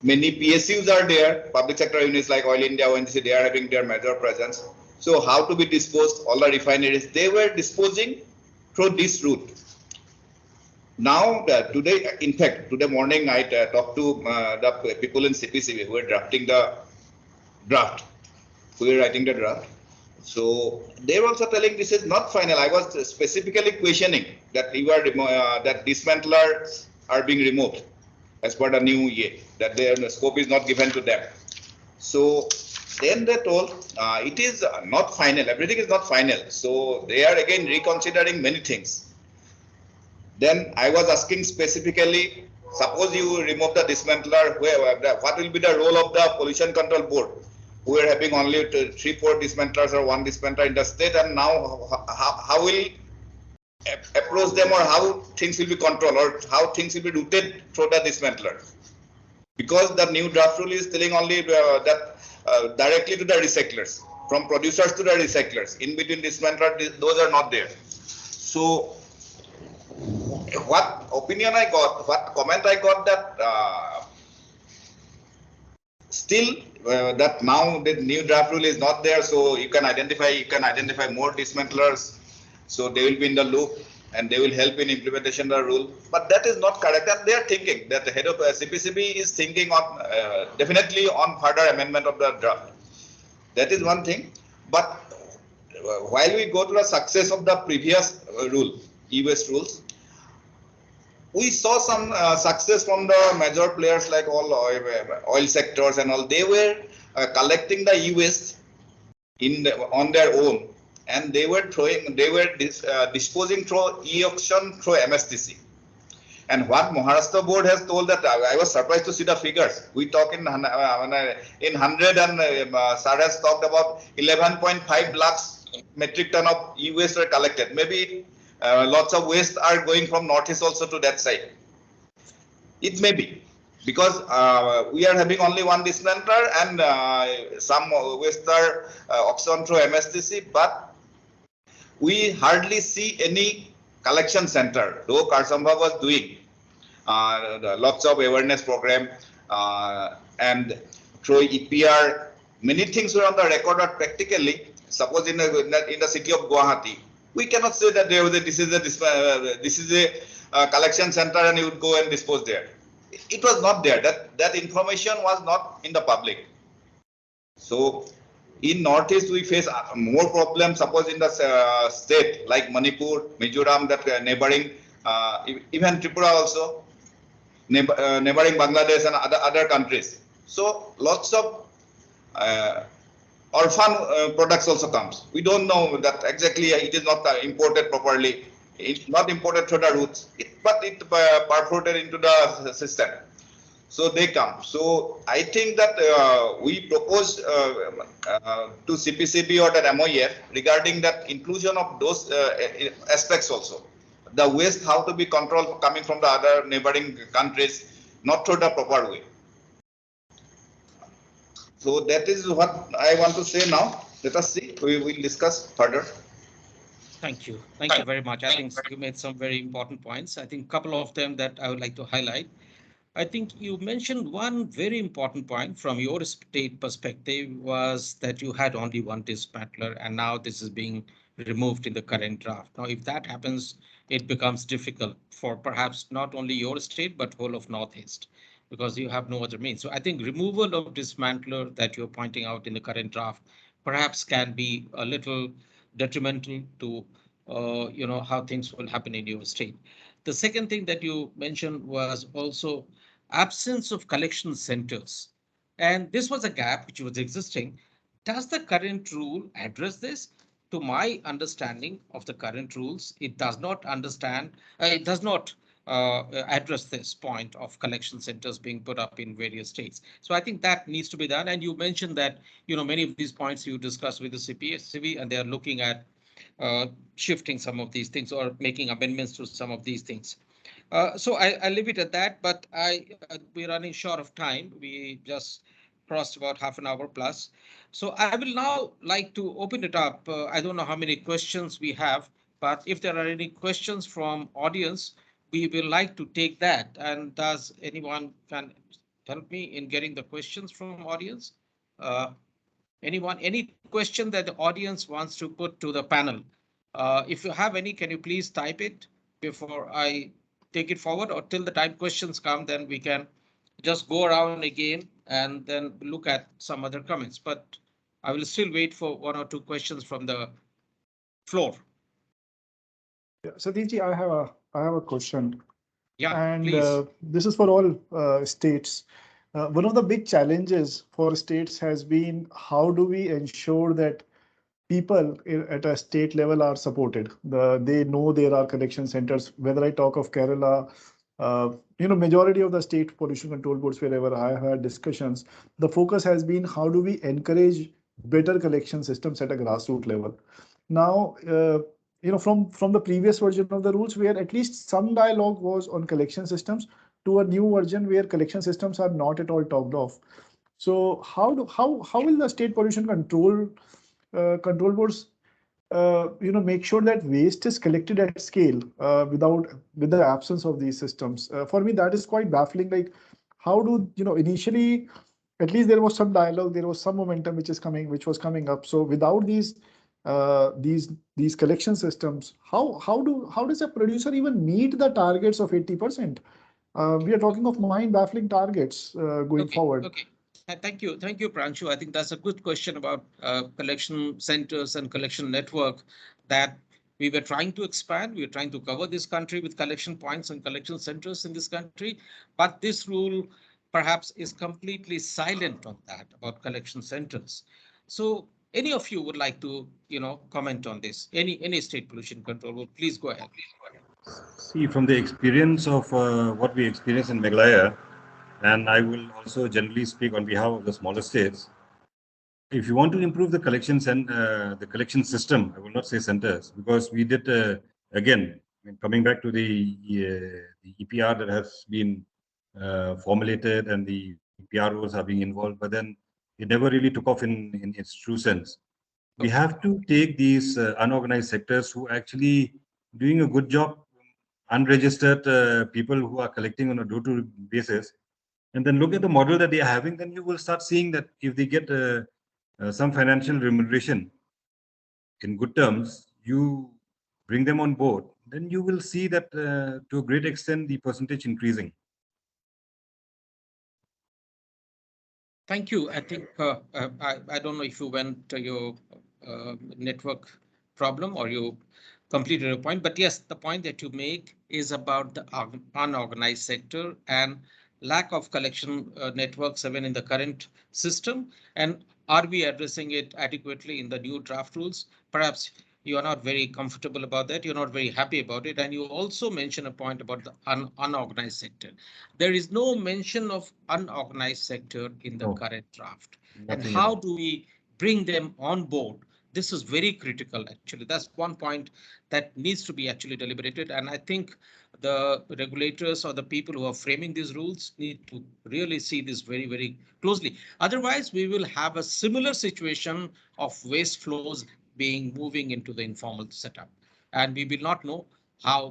many PSUs are there, public sector units like Oil India, ONGC, they are having their major presence. So how to be disposed, all the refineries, they were disposing through this route. Now, today, in fact, today morning, I talked to the people in CPCB who are drafting the draft, who are writing the draft. So they were also telling this is not final. I was specifically questioning that that dismantlers are being removed as per the new year, that the scope is not given to them. So then they told it is not final. Everything is not final. So they are again reconsidering many things. Then I was asking specifically, suppose you remove the dismantler, what will be the role of the pollution control board? We are having only 3-4 dismantlers or one dismantler in the state, and now how will approach them, or how things will be controlled, or how things will be routed through the dismantler? Because the new draft rule is telling only that directly to the recyclers, from producers to the recyclers. In between dismantler, those are not there. So what opinion I got, what comment I got, that still that now the new draft rule is not there, so you can identify more dismantlers, so they will be in the loop and they will help in implementation of the rule. But that is not correct, and they are thinking that the head of CPCB is thinking on definitely on further amendment of the draft. That is one thing. But while we go to the success of the previous rule, e-waste rules, we saw some success from the major players like all oil sectors and all. They were collecting the e-waste on their own, and they were disposing through e-auction through MSTC. And what Maharashtra board has told, that I was surprised to see the figures. We talk in 100, and Sir has talked about 11.5 lakhs metric ton of e-waste were collected. Maybe lots of waste are going from northeast also to that side. It may be because we are having only one dismantler, and some waste are auctioned through MSTC, but we hardly see any collection center, though Karsambha was doing lots of awareness program and through EPR, many things were on the record. But practically, suppose in the city of Guwahati, we cannot say that this is a collection center and you would go and dispose there. It was not there. That information was not in the public. So in Northeast, we face more problems. Suppose in the state like Manipur, Mizoram, that neighboring, even Tripura also, neighboring Bangladesh and other countries. So lots of orphan products also comes. We don't know that exactly it is not imported properly. It's not imported through the routes, but it perforated into the system. So they come. So I think that we propose to CPCB or the MOEF regarding that inclusion of those aspects also. The waste, how to be controlled coming from the other neighboring countries, not through the proper way. So that is what I want to say now. Let us see. We will discuss further. Thank you. Thank you very much. I think you made some very important points. I think a couple of them that I would like to highlight. I think you mentioned one very important point from your state perspective was that you had only one dismantler, and now this is being removed in the current draft. Now, if that happens, it becomes difficult for perhaps not only your state, but whole of Northeast, because you have no other means. So I think removal of dismantler that you're pointing out in the current draft perhaps can be a little detrimental to how things will happen in your state. The second thing that you mentioned was also absence of collection centers. And this was a gap which was existing. Does the current rule address this? To my understanding of the current rules, it does not address this point of collection centers being put up in various states. So I think that needs to be done. And you mentioned that, many of these points you discussed with the CPCB, and they are looking at shifting some of these things or making amendments to some of these things. So I'll leave it at that, but we're running short of time. We just crossed about half an hour plus. So I will now like to open it up. I don't know how many questions we have, but if there are any questions from audience, we will like to take that. And does anyone can help me in getting the questions from audience? Anyone, any question that the audience wants to put to the panel? If you have any, can you please type it before I take it forward, or till the time questions come, then we can just go around again and then look at some other comments. But I will still wait for one or two questions from the floor. Yeah, Satish, I have a question. Yeah, and please. This is for all states. One of the big challenges for states has been how do we ensure that people at a state level are supported. They know there are collection centers. Whether I talk of Kerala, majority of the state pollution control boards, wherever I had discussions, the focus has been how do we encourage better collection systems at a grassroots level. Now, from the previous version of the rules, where at least some dialogue was on collection systems, to a new version where collection systems are not at all talked of. So how will the state pollution control boards make sure that waste is collected at scale with the absence of these systems? For me, that is quite baffling. Like, how do initially at least there was some dialogue, there was some momentum which was coming up. So without these collection systems, how does a producer even meet the targets of 80%? We are talking of mind-baffling targets going forward. Okay. Thank you, Pranshu. I think that's a good question about collection centers and collection network that we were trying to expand. We were trying to cover this country with collection points and collection centers in this country, but this rule perhaps is completely silent on that about collection centers. So any of you would like to, comment on this? Any state pollution control board, please go ahead. See, from the experience of what we experience in Meghalaya, and I will also generally speak on behalf of the smaller states. If you want to improve the the collection system, I will not say centers, because we did again, coming back to the EPR that has been formulated and the PROs are being involved, but then it never really took off in its true sense. We have to take these unorganized sectors who actually doing a good job, unregistered people who are collecting on a door-to-door basis, and then look at the model that they are having, then you will start seeing that if they get some financial remuneration in good terms, you bring them on board, then you will see that to a great extent the percentage increasing. Thank you. I think I don't know if you went to your network problem or you completed your point, but yes, the point that you make is about the unorganized sector and lack of collection networks even in the current system. And are we addressing it adequately in the new draft rules? Perhaps you are not very comfortable about that. You're not very happy about it. And you also mention a point about the unorganized sector. There is no mention of unorganized sector in the current draft. And how do we bring them on board? This is very critical, actually. That's one point that needs to be actually deliberated. And I think the regulators or the people who are framing these rules need to really see this very, very closely. Otherwise, we will have a similar situation of waste flows moving into the informal setup. And we will not know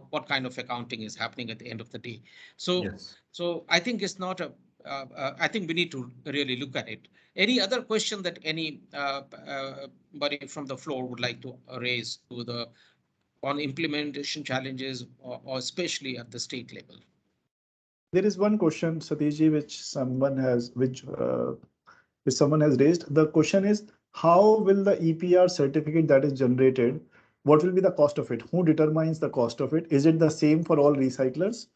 what kind of accounting is happening at the end of the day. So, so I think it's not a I think we need to really look at it. Any other question that anybody from the floor would like to raise on implementation challenges or especially at the state level? There is one question, Satishji, which someone has raised. The question is, how will the EPR certificate that is generated, what will be the cost of it? Who determines the cost of it? Is it the same for all recyclers?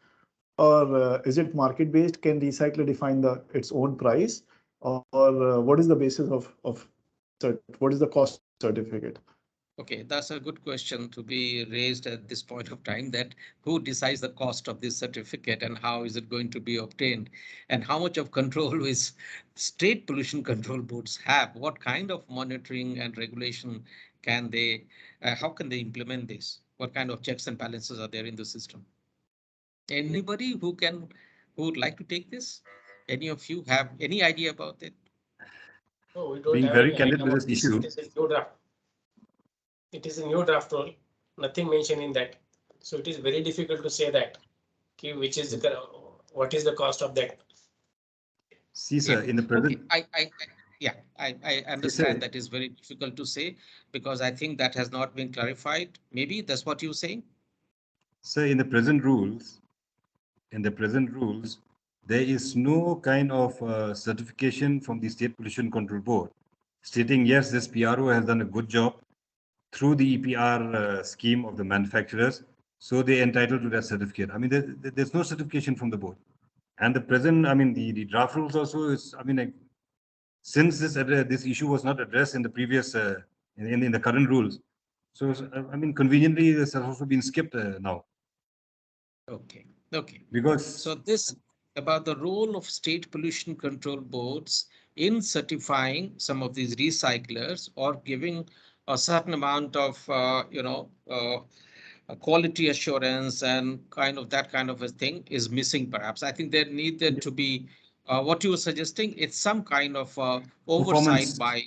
Or is it market based? Can recycler define its own price? Or what is the basis of what is the cost certificate? Okay, that's a good question to be raised at this point of time, that who decides the cost of this certificate and how is it going to be obtained and how much of control is state pollution control boards have? What kind of monitoring and regulation can they, how can they implement this? What kind of checks and balances are there in the system? Anybody who would like to take this? Any of you have any idea about it? No, we don't Being have very any candid idea with about this this. issue. It is a new draft. It is a new draft rule. Nothing mentioned in that. So it is very difficult to say that which is what is the cost of that. See, sir, in the present. Okay. I understand that is very difficult to say because I think that has not been clarified. Maybe that's what you're saying. Sir, in the present rules, there is no kind of certification from the State Pollution Control Board stating, yes, this PRO has done a good job through the EPR scheme of the manufacturers, so they're entitled to that certificate. I mean, there's no certification from the board. And the present, I mean, the draft rules also is, I mean, like, since this issue was not addressed in the previous, in the current rules, so I mean, conveniently, this has also been skipped now. Okay. Because so this about the role of state pollution control boards in certifying some of these recyclers or giving a certain amount of quality assurance and that kind of a thing is missing. Perhaps I think there needed to be what you were suggesting. It's some kind of oversight by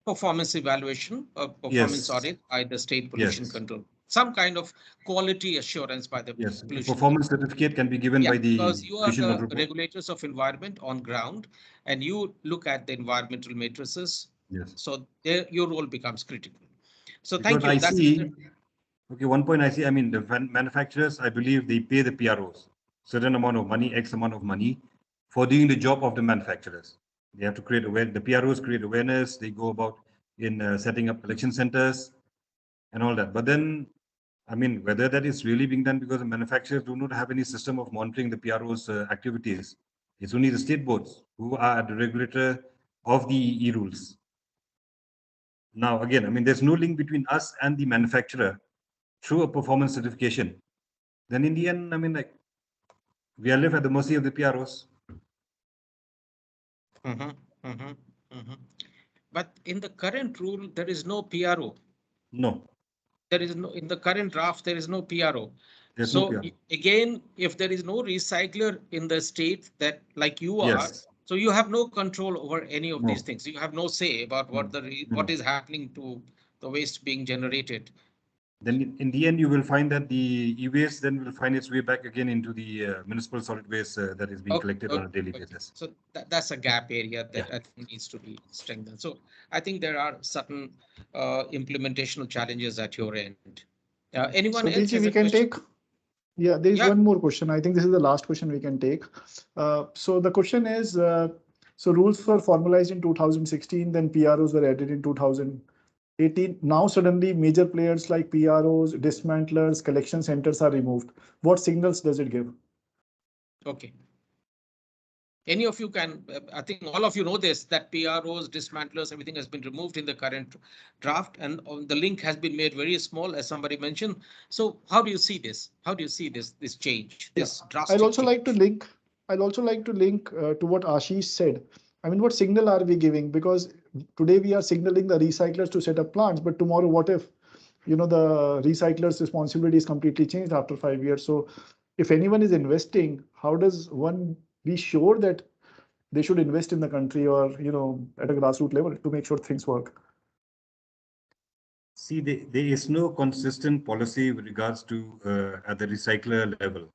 performance evaluation or performance audit by the state pollution control. some kind of quality assurance by the Yes, a pollution performance certificate can be given by the because you are pollution the control board. regulators of environment on ground, and you look at the environmental matrices. Yes. So there, your role becomes critical. So Because thank you. I That's see, okay, one point I see, I mean, the manufacturers, I believe they pay the PROs, certain amount of money, X amount of money for doing the job of the manufacturers. They have to create awareness, the PROs create awareness, they go about in setting up collection centers and all that. But then, I mean, whether that is really being done because the manufacturers do not have any system of monitoring the PROs activities. It's only the state boards who are the regulator of the e-rules. Now, again, I mean, there's no link between us and the manufacturer through a performance certification. Then in the end, I mean, like, we are left at the mercy of the PROs. But in the current rule, there is no PRO. No. There is no, in the current draft, there is no PRO. There's so no PRO. again, if there is no recycler in the state that like you are, Yes. so you have no control over any of No. these things. You have no say about what what is happening to the waste being generated. Then in the end, you will find that the e-waste then will find its way back again into the municipal solid waste that is being collected on a daily basis. So that's a gap area that I think needs to be strengthened. So I think there are certain implementational challenges at your end. Anyone So else has we a can question? take. Yeah, there is one more question. I think this is the last question we can take. So the question is, so rules were formalized in 2016, then PROs were added in 2018. Now suddenly major players like PROs, dismantlers, collection centers are removed. What signals does it give? Okay. Any of you can, I think all of you know this, that PROs, dismantlers, everything has been removed in the current draft, and the link has been made very small, as somebody mentioned. So how do you see this? How do you see this change, this drastic I'd also change? like to link to what Ashish said. I mean, what signal are we giving? Because today we are signaling the recyclers to set up plants, but tomorrow what if, the recyclers' responsibility is completely changed after 5 years? So if anyone is investing, how does one be sure that they should invest in the country or, at a grassroots level to make sure things work? See, there is no consistent policy with regards to at the recycler level.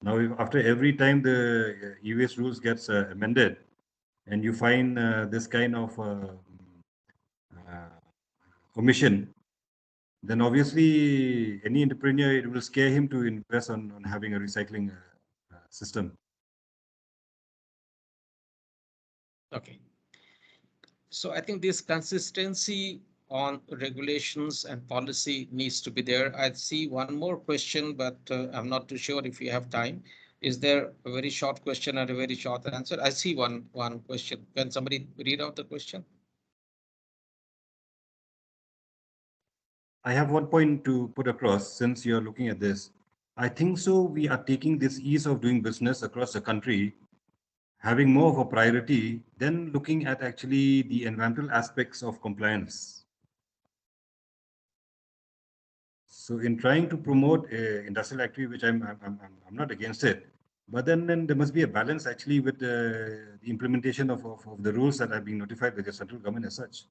Now, if after every time the e-waste rules gets amended, and you find this kind of omission, then obviously any entrepreneur, it will scare him to invest on having a recycling system. Okay. So I think this consistency on regulations and policy needs to be there. I see one more question, but I'm not too sure if you have time. Is there a very short question or a very short answer? I see one question. Can somebody read out the question? I have one point to put across since you're looking at this. I think so. We are taking this ease of doing business across the country, having more of a priority than looking at actually the environmental aspects of compliance. So in trying to promote industrial activity, which I'm not against it, but then there must be a balance actually with the implementation of the rules that are being notified by the central government as such.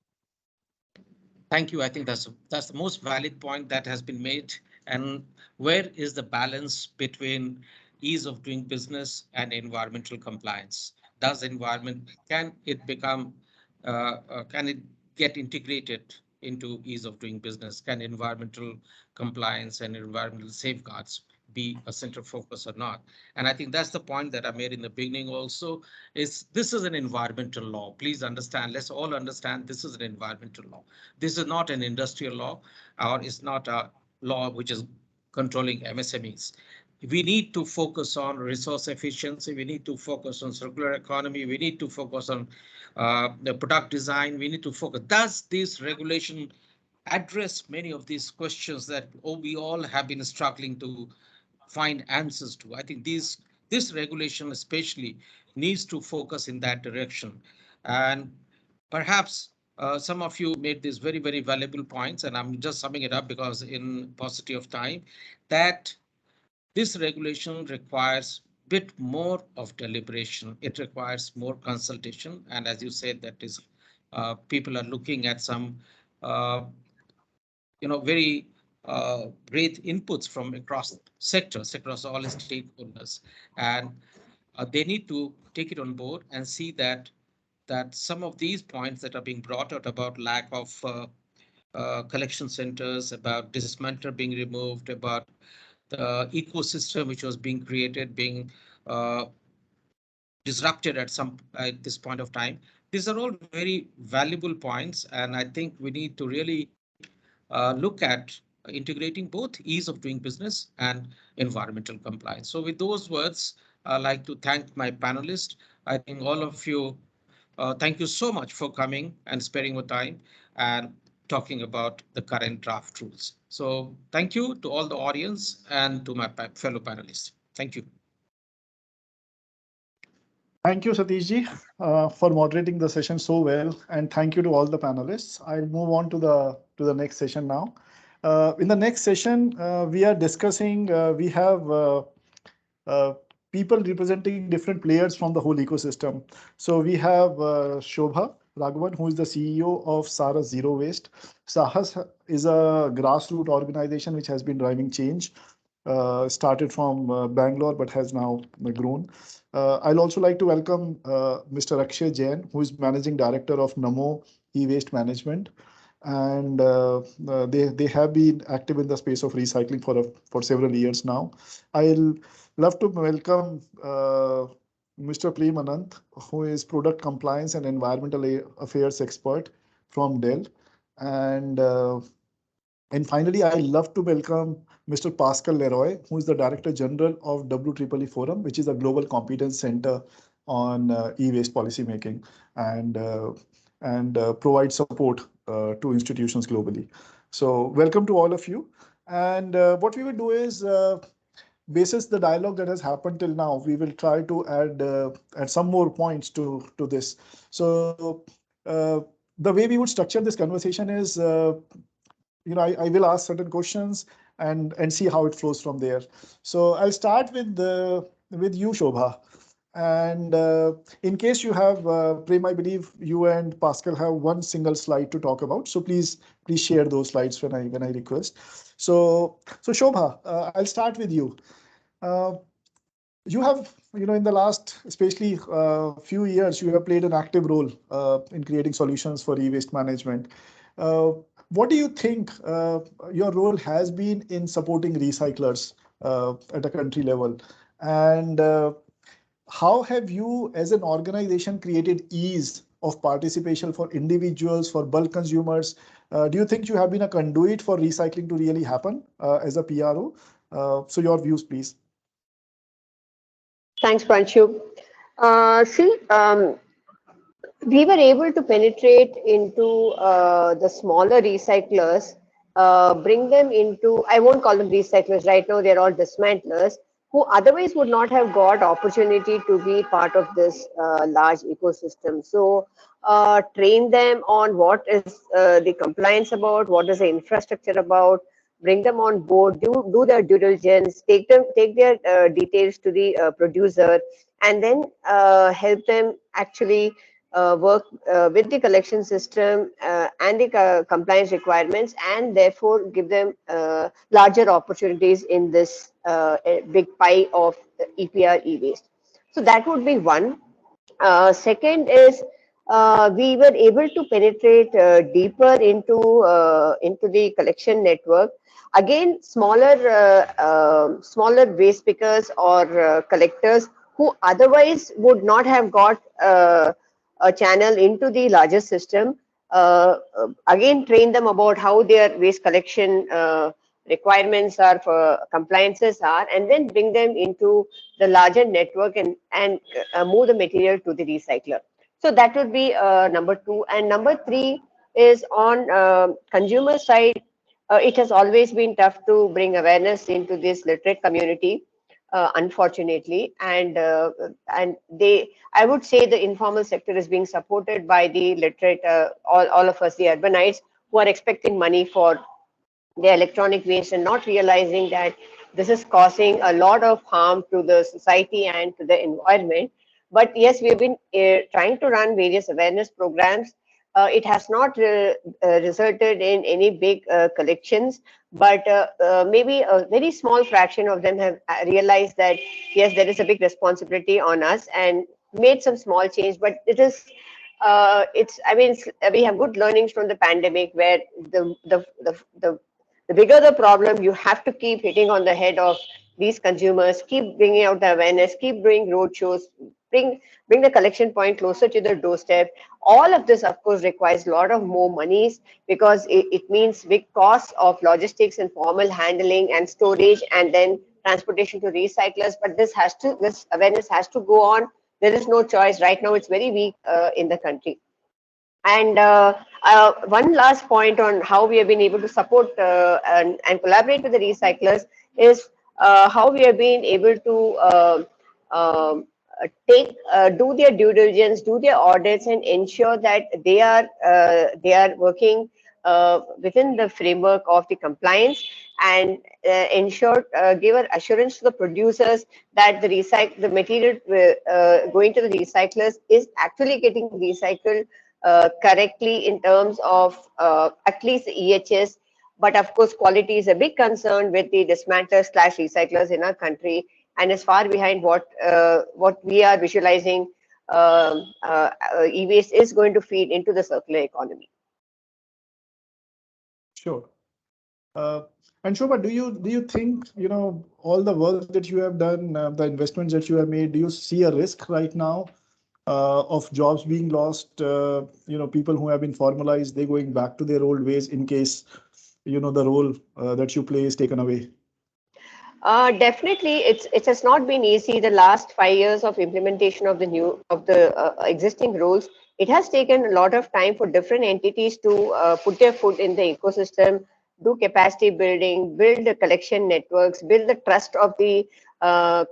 Thank you. I think that's the most valid point that has been made. And where is the balance between ease of doing business and environmental compliance? Does environment, can it get integrated into ease of doing business? Can environmental compliance and environmental safeguards be a center focus or not? And I think that's the point that I made in the beginning also, is this is an environmental law. Please understand, let's all understand this is an environmental law. This is not an industrial law, or it's not a law which is controlling MSMEs. We need to focus on resource efficiency. We need to focus on circular economy. We need to focus on the product design. We need to focus. Does this regulation address many of these questions that we all have been struggling to find answers to? I think this regulation especially needs to focus in that direction. And perhaps some of you made these very, very valuable points, and I'm just summing it up because in paucity of time, that this regulation requires a bit more of deliberation. It requires more consultation. And as you said, that is people are looking at some very great inputs from across sectors, across all stakeholders, and they need to take it on board and see that some of these points that are being brought out about lack of collection centers, about dismantler being removed, about the ecosystem which was being created being uh, disrupted at this point of time. These are all very valuable points, and I think we need to really look at integrating both ease of doing business and environmental compliance. So with those words, I'd like to thank my panelists. I think all of you, thank you so much for coming and sparing your time and talking about the current draft rules. So thank you to all the audience and to my fellow panelists. Thank you. Thank you, Satish ji, for moderating the session so well, and thank you to all the panelists. I'll move on to the next session now. In the next session, we are discussing. We have people representing different players from the whole ecosystem. So we have Shobha Raghavan, who is the CEO of Saras Zero Waste. Saras is a grassroots organization which has been driving change. Started from Bangalore, but has now grown. I'll also like to welcome Mr. Akshay Jain, who is Managing Director of Namo E-Waste Management. And they have been active in the space of recycling for several years now. I'll love to welcome Mr. Prem Anant, who is Product Compliance and Environmental Affairs Expert from Dell. And finally, I love to welcome Mr. Pascal Leroy, who is the Director General of WEEE Forum, which is a global competence center on e-waste policymaking and provide support to institutions globally. So welcome to all of you. And what we will do is, basis the dialogue that has happened till now, we will try to add some more points to this. So the way we would structure this conversation is, I will ask certain questions and see how it flows from there. So I'll start with you, Shobha. And in case you have, Prem, I believe you and Pascal have one single slide to talk about. So please share those slides when I request. So Shobha, I'll start with you. You have, in the last, especially few years, you have played an active role in creating solutions for e-waste management. What do you think your role has been in supporting recyclers at a country level? And how have you, as an organization, created ease of participation for individuals, for bulk consumers? Do you think you have been a conduit for recycling to really happen as a PRO? So your views, please. Thanks, Pranshu. We were able to penetrate into the smaller recyclers, bring them into, I won't call them recyclers right now, they're all dismantlers, who otherwise would not have got opportunity to be part of this large ecosystem. So train them on what is the compliance about, what is the infrastructure about, bring them on board, do their due diligence, take their details to the producer, and then help them actually work with the collection system and the compliance requirements, and therefore give them larger opportunities in this big pie of EPR e-waste. So that would be one. Second is we were able to penetrate deeper into the collection network. Again, smaller waste pickers or collectors who otherwise would not have got a channel into the larger system. Again, train them about how their waste collection requirements are, for compliances are, and then bring them into the larger network and move the material to the recycler. So that would be number two. And number three is on consumer side. It has always been tough to bring awareness into this literate community, unfortunately, and I would say the informal sector is being supported by the literate, all of us, the urbanites, who are expecting money for the electronic waste and not realizing that this is causing a lot of harm to the society and to the environment. But yes, we've been trying to run various awareness programs It has not resulted in any big collections, but maybe a very small fraction of them have realized that yes, there is a big responsibility on us and made some small change. But it is, we have good learnings from the pandemic where the bigger the problem, you have to keep hitting on the head of these consumers, keep bringing out the awareness, keep doing road shows, bring the collection point closer to the doorstep. All of this, of course, requires a lot of more monies because it means big costs of logistics and formal handling and storage and then transportation to recyclers. But this awareness has to go on. There is no choice. Right now, it's very weak in the country. And one last point on how we have been able to support and collaborate with the recyclers is how we have been able to do their due diligence, do their audits, and ensure that they are working within the framework of the compliance and give an assurance to the producers that the material going to the recyclers is actually getting recycled correctly in terms of at least the EHS. But of course, quality is a big concern with the dismantlers / recyclers in our country, and is far behind what we are visualizing. E-waste is going to feed into the circular economy. Sure. And Shobha, do you think, all the work that you have done, the investments that you have made, do you see a risk right now of jobs being lost? People who have been formalized, they're going back to their old ways in case, the role that you play is taken away? Definitely, it has not been easy. The last 5 years of implementation of the existing rules, it has taken a lot of time for different entities to put their foot in the ecosystem, do capacity building, build the collection networks, build the trust of the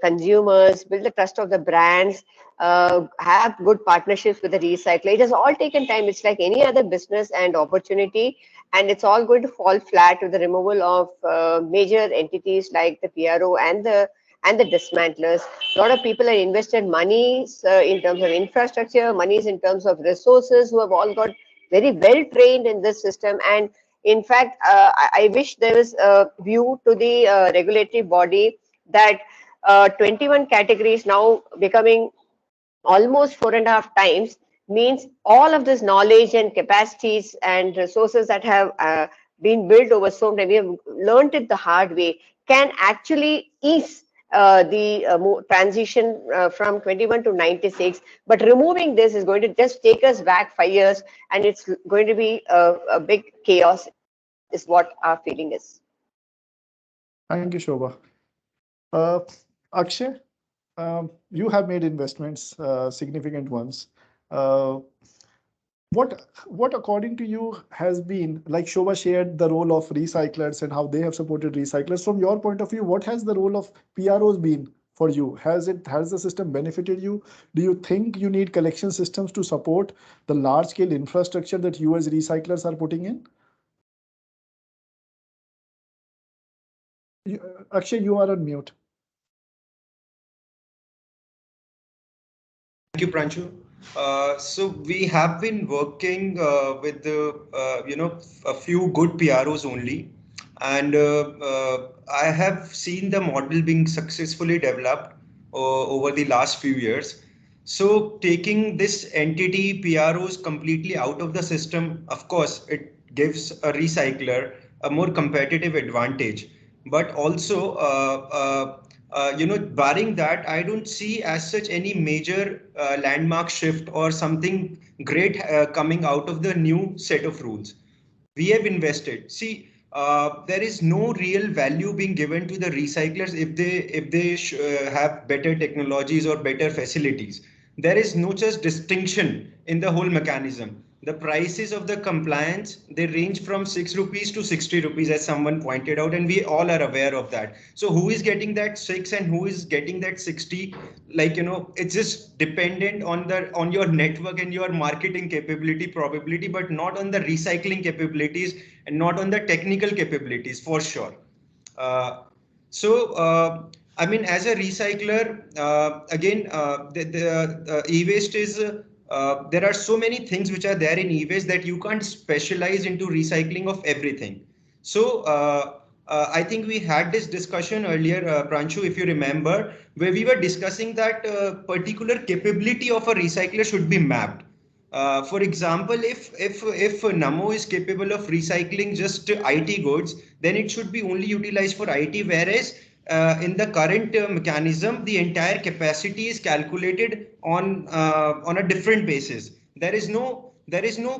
consumers, build the trust of the brands, have good partnerships with the recycler. It has all taken time. It's like any other business and opportunity, and it's all going to fall flat with the removal of major entities like the PRO and the dismantlers. A lot of people have invested monies in terms of infrastructure, monies in terms of resources, who have all got very well trained in this system. And in fact, I wish there was a view to the regulatory body that 21 categories now becoming almost 4.5 times means all of this knowledge and capacities and resources that have been built over so many, we have learned it the hard way, can actually ease the transition from 21 to 96. But removing this is going to just take us back 5 years, and it's going to be a big chaos, is what our feeling is. Thank you, Shobha. Akshay, you have made investments, significant ones. What according to you has been, like Shobha shared the role of recyclers and how they have supported recyclers. From your point of view, what has the role of PROs been for you? Has the system benefited you? Do you think you need collection systems to support the large scale infrastructure that you as recyclers are putting in? Akshay, you are on mute. Thank you, Pranchu. So we have been working with a few good PROs only, and I have seen the model being successfully developed over the last few years. So taking this entity PROs completely out of the system, of course, it gives a recycler a more competitive advantage, but also barring that, I don't see as such any major landmark shift or something great coming out of the new set of rules. We have invested. See, there is no real value being given to the recyclers if they have better technologies or better facilities. There is no just distinction in the whole mechanism. The prices of the compliance, they range from 6 rupees to 60 rupees, as someone pointed out, and we all are aware of that. So who is getting that 6 and who is getting that 60? It's just dependent on your network and your marketing capability probability, but not on the recycling capabilities and not on the technical capabilities, for sure. I mean, as a recycler, again, the e-waste is there are so many things which are there in e-waste that you can't specialize into recycling of everything. So I think we had this discussion earlier, Pranshu, if you remember, where we were discussing that particular capability of a recycler should be mapped. For example, if Namo is capable of recycling just IT goods, then it should be only utilized for IT, whereas in the current mechanism, the entire capacity is calculated on a different basis. There is no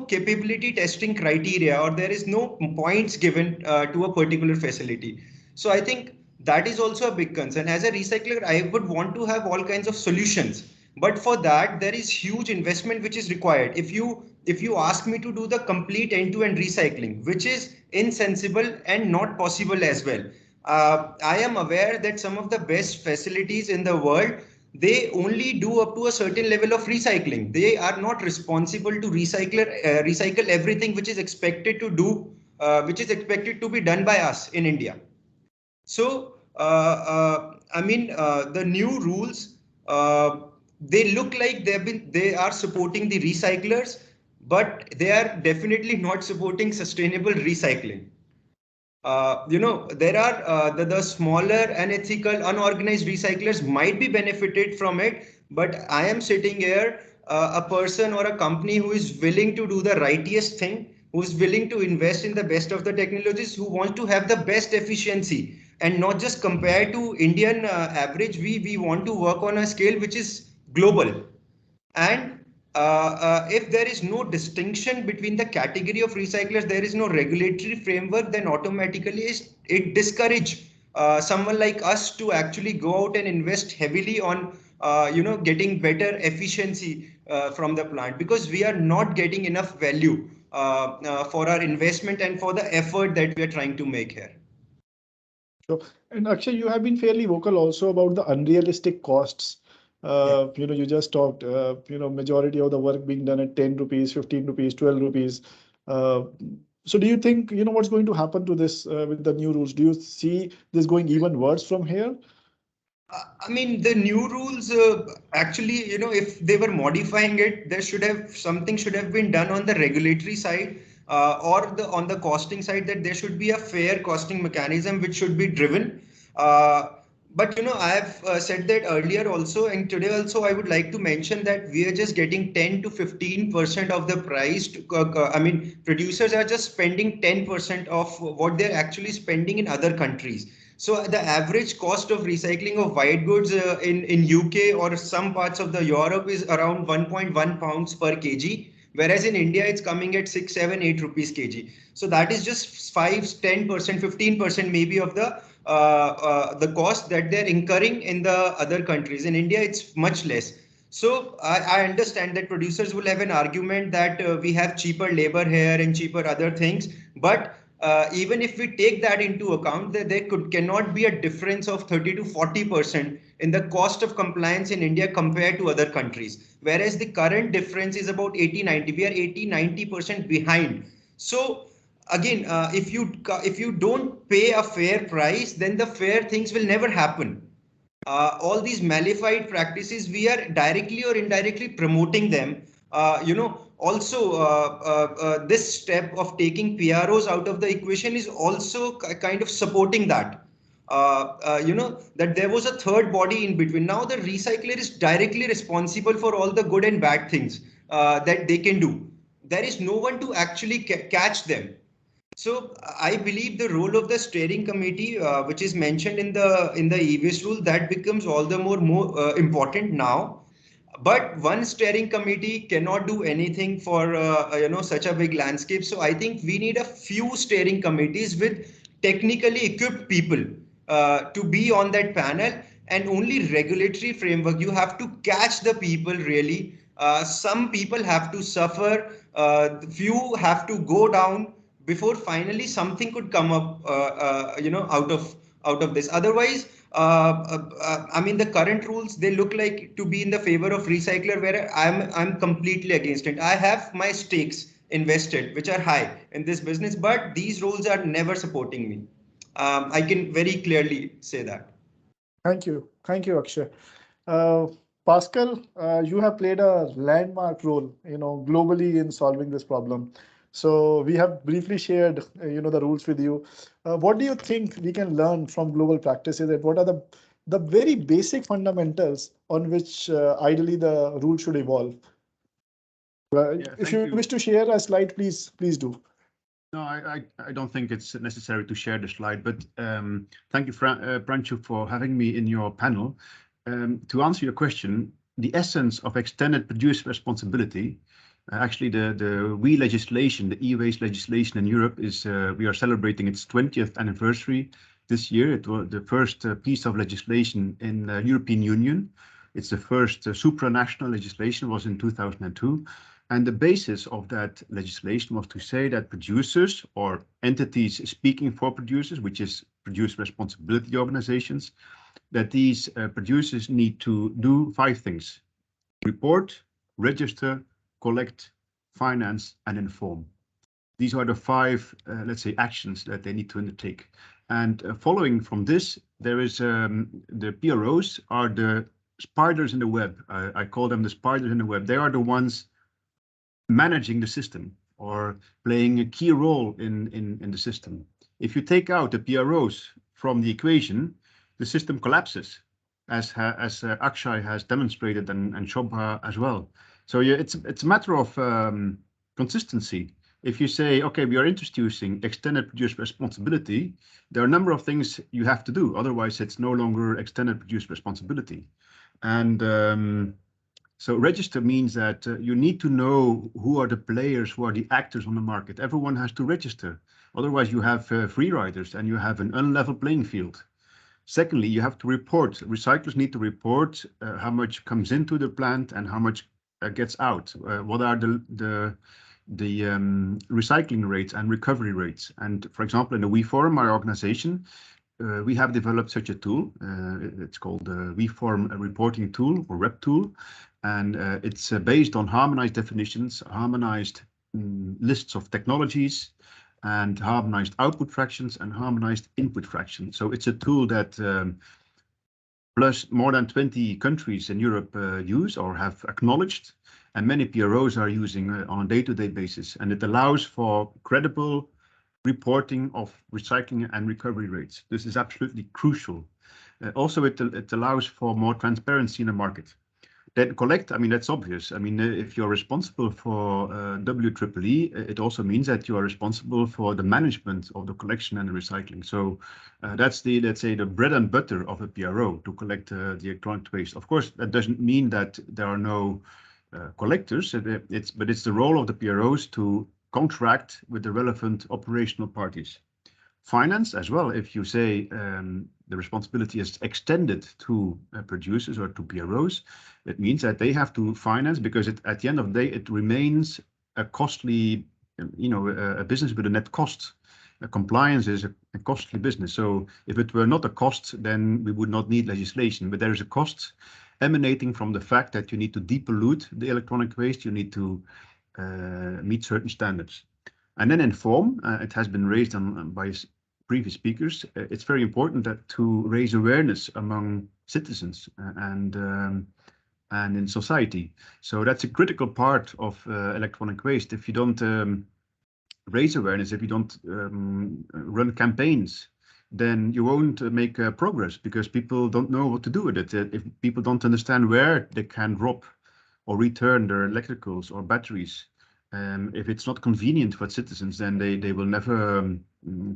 capability testing criteria, or there is no points given to a particular facility. So I think that is also a big concern. As a recycler, I would want to have all kinds of solutions, but for that there is huge investment which is required. If you ask me to do the complete end-to-end recycling, which is insensible and not possible as well. I am aware that some of the best facilities in the world, they only do up to a certain level of recycling. They are not responsible to recycle everything which is expected to be done by us in India. So I mean, the new rules, they look like they are supporting the recyclers, but they are definitely not supporting sustainable recycling. There are the smaller, unethical, unorganized recyclers might be benefited from it, but I am sitting here, a person or a company who is willing to do the righteous thing, who is willing to invest in the best of the technologies, who wants to have the best efficiency, and not just compare to Indian average. We want to work on a scale which is global. And if there is no distinction between the category of recyclers, there is no regulatory framework, then automatically it discourage someone like us to actually go out and invest heavily on getting better efficiency from the plant, because we are not getting enough value for our investment and for the effort that we are trying to make here. Sure. And Akshay, you have been fairly vocal also about the unrealistic costs. You just talked, majority of the work being done at 10 rupees, 15 rupees, 12 rupees. So do you think, what's going to happen to this with the new rules? Do you see this going even worse from here? I mean, the new rules, actually, if they were modifying it, something should have been done on the regulatory side, or on the costing side, that there should be a fair costing mechanism which should be driven. But I have said that earlier also, and today also I would like to mention that we are just getting 10 to 15% of the price. I mean, producers are just spending 10% of what they're actually spending in other countries. So the average cost of recycling of white goods in UK or some parts of the Europe is around 1.1 pounds per kg, whereas in India it's coming at 6, 7, 8 rupees kg. So that is just 5, 10%, 15% maybe of the cost that they're incurring in the other countries. In India, it's much less. So I understand that producers will have an argument that we have cheaper labor here and cheaper other things, but even if we take that into account, there cannot be a difference of 30 to 40% in the cost of compliance in India compared to other countries, whereas the current difference is about 80-90. We are 80-90% behind. So again, if you don't pay a fair price, then the fair things will never happen. All these malified practices, we are directly or indirectly promoting them. Also, this step of taking PROs out of the equation is also kind of supporting that. That there was a third body in between. Now the recycler is directly responsible for all the good and bad things that they can do. There is no one to actually catch them. So I believe the role of the steering committee, which is mentioned in the e-waste rule, that becomes all the more important now. But one steering committee cannot do anything for such a big landscape. So I think we need a few steering committees with technically equipped people to be on that panel, and only regulatory framework. You have to catch the people really. Some people have to suffer. Few have to go down before finally something could come up, out of this. Otherwise, I mean, the current rules, they look like to be in the favor of recycler, where I'm completely against it. I have my stakes invested, which are high in this business, but these rules are never supporting me. I can very clearly say that. Thank you, Akshay. Pascal, you have played a landmark role, globally in solving this problem. So we have briefly shared, the rules with you. What do you think we can learn from global practices, and what are the very basic fundamentals on which ideally the rule should evolve? If you wish to share a slide, please do. No, I don't think it's necessary to share the slide, but thank you, Pranchu, for having me in your panel. To answer your question, the essence of extended producer responsibility, actually the WE legislation, the e-waste legislation in Europe is, we are celebrating its 20th anniversary this year. It was the first piece of legislation in the European Union. It's the first supranational legislation, was in 2002. And the basis of that legislation was to say that producers or entities speaking for producers, which is producer responsibility organizations, that these producers need to do 5 things: report, register, collect, finance, and inform. These are the 5, let's say, actions that they need to undertake. And following from this, there is the PROs are the spiders in the web. I call them the spiders in the web. They are the ones managing the system or playing a key role in the system. If you take out the PROs from the equation, the system collapses, as Akshay has demonstrated and Shobha as well. So yeah, it's a matter of consistency. If you say, okay, we are introducing extended producer responsibility, there are a number of things you have to do. Otherwise, it's no longer extended producer responsibility. And so register means that you need to know who are the players, who are the actors on the market. Everyone has to register. Otherwise, you have free riders and you have an unlevel playing field. Secondly, you have to report. Recyclers need to report how much comes into the plant and how much gets out. What are the recycling rates and recovery rates? And for example, in the WE Forum, our organization, we have developed such a tool. It's called the WE Forum reporting tool, or REP tool. And it's based on harmonized definitions, harmonized lists of technologies, and harmonized output fractions and harmonized input fractions. So it's a tool that plus more than 20 countries in Europe use or have acknowledged, and many PROs are using on a day-to-day basis. And it allows for credible reporting of recycling and recovery rates. This is absolutely crucial. Also, it allows for more transparency in the market. Then collect, I mean, that's obvious. I mean, if you're responsible for WEEE, it also means that you are responsible for the management of the collection and the recycling. So that's the, let's say, the bread and butter of a PRO, to collect the electronic waste. Of course, that doesn't mean that there are no collectors, but it's the role of the PROs to contract with the relevant operational parties. Finance as well, if you say the responsibility is extended to producers or to PROs, it means that they have to finance, because at the end of the day, it remains a costly, a business with a net cost. Compliance is a costly business. So if it were not a cost, then we would not need legislation. But there is a cost emanating from the fact that you need to depollute the electronic waste, you need to meet certain standards. And then inform, it has been raised by previous speakers. It's very important that to raise awareness among citizens and in society. So that's a critical part of electronic waste. If you don't raise awareness, if you don't run campaigns, then you won't make progress, because people don't know what to do with it. If people don't understand where they can drop or return their electricals or batteries, if it's not convenient for citizens, then they will never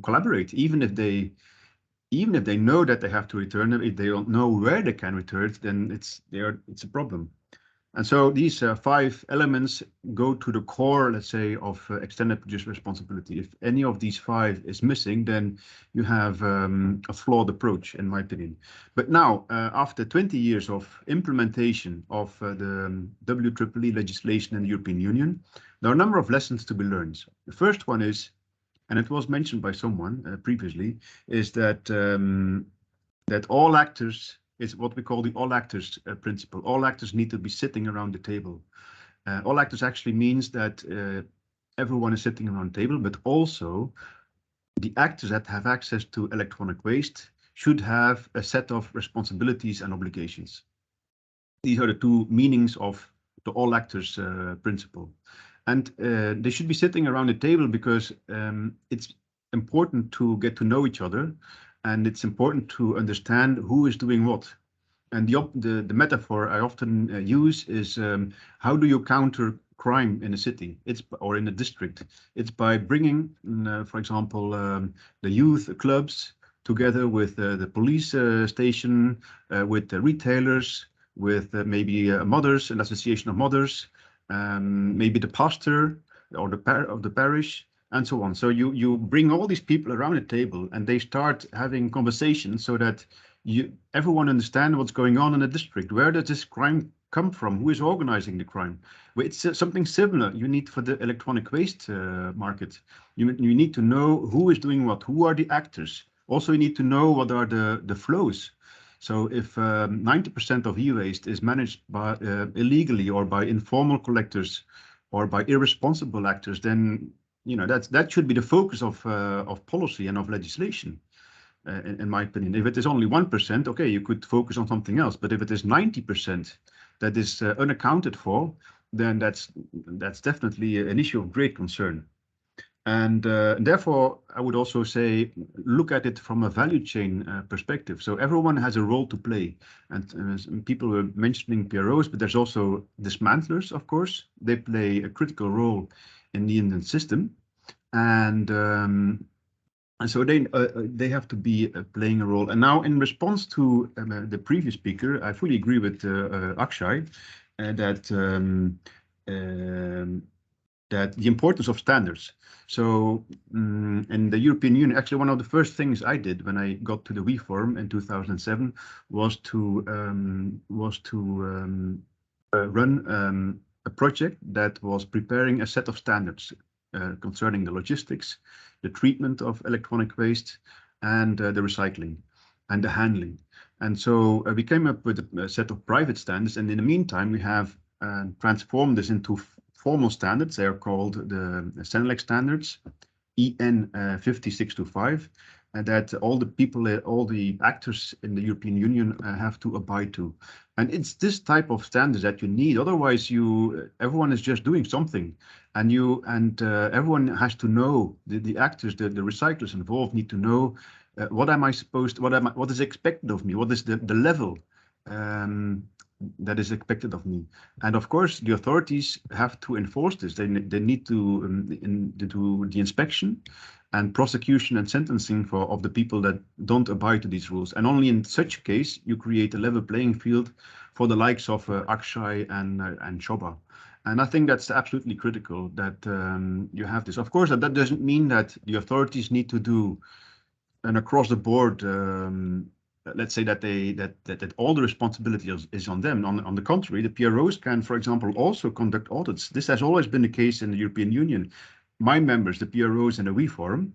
collaborate. Even if they know that they have to return them, if they don't know where they can return it, then it's a problem. And so these 5 elements go to the core, let's say, of extended producer responsibility. If any of these 5 is missing, then you have a flawed approach, in my opinion. But now, after 20 years of implementation of the WEEE legislation in the European Union, there are a number of lessons to be learned. The first one is, and it was mentioned by someone previously, is that that all actors is what we call the all actors principle. All actors need to be sitting around the table. All actors actually means that everyone is sitting around the table, but also the actors that have access to electronic waste should have a set of responsibilities and obligations. These are the two meanings of the all actors principle. And they should be sitting around the table because it's important to get to know each other, and it's important to understand who is doing what. And the metaphor I often use is how do you counter crime in a city? Or in a district. It's by bringing, for example, the youth clubs together with the police station, with the retailers, with maybe mothers, an association of mothers, maybe the pastor or the parish, and so on. So you bring all these people around a table and they start having conversations so that everyone understands what's going on in the district. Where does this crime come from? Who is organizing the crime? Well, it's something similar you need for the electronic waste market. You need to know who is doing what, who are the actors. Also, you need to know what are the flows. So if 90% of e-waste is managed by illegally or by informal collectors or by irresponsible actors, then that should be the focus of policy and of legislation. In my opinion, if it is only 1%, okay, you could focus on something else. But if it is 90% that is unaccounted for, then that's definitely an issue of great concern. And therefore, I would also say, look at it from a value chain perspective. So everyone has a role to play. And people were mentioning PROs, but there's also dismantlers, of course. They play a critical role in the Indian system. And so they have to be playing a role. And now, in response to the previous speaker, I fully agree with Akshay that the importance of standards. So in the European Union, actually one of the first things I did when I got to the WE Forum in 2007 was to run a project that was preparing a set of standards concerning the logistics, the treatment of electronic waste, and the recycling and the handling. And so we came up with a set of private standards, and in the meantime we have transformed this into formal standards. They are called the Senelec standards, EN 5625, and that all the people, all the actors in the European Union have to abide to. And it's this type of standards that you need. Otherwise, everyone is just doing something, and everyone has to know. The actors, the recyclers involved, need to know what am I supposed? What is expected of me? What is the level that is expected of me? And of course, the authorities have to enforce this. They need to do the inspection and prosecution and sentencing of the people that don't abide to these rules. And only in such a case you create a level playing field for the likes of Akshay and Shobha. And I think that's absolutely critical that you have this. Of course, that doesn't mean that the authorities need to do an across the board. Let's say that all the responsibility is on them. On the contrary, the PROs can, for example, also conduct audits. This has always been the case in the European Union. My members, the PROs in the WE Forum,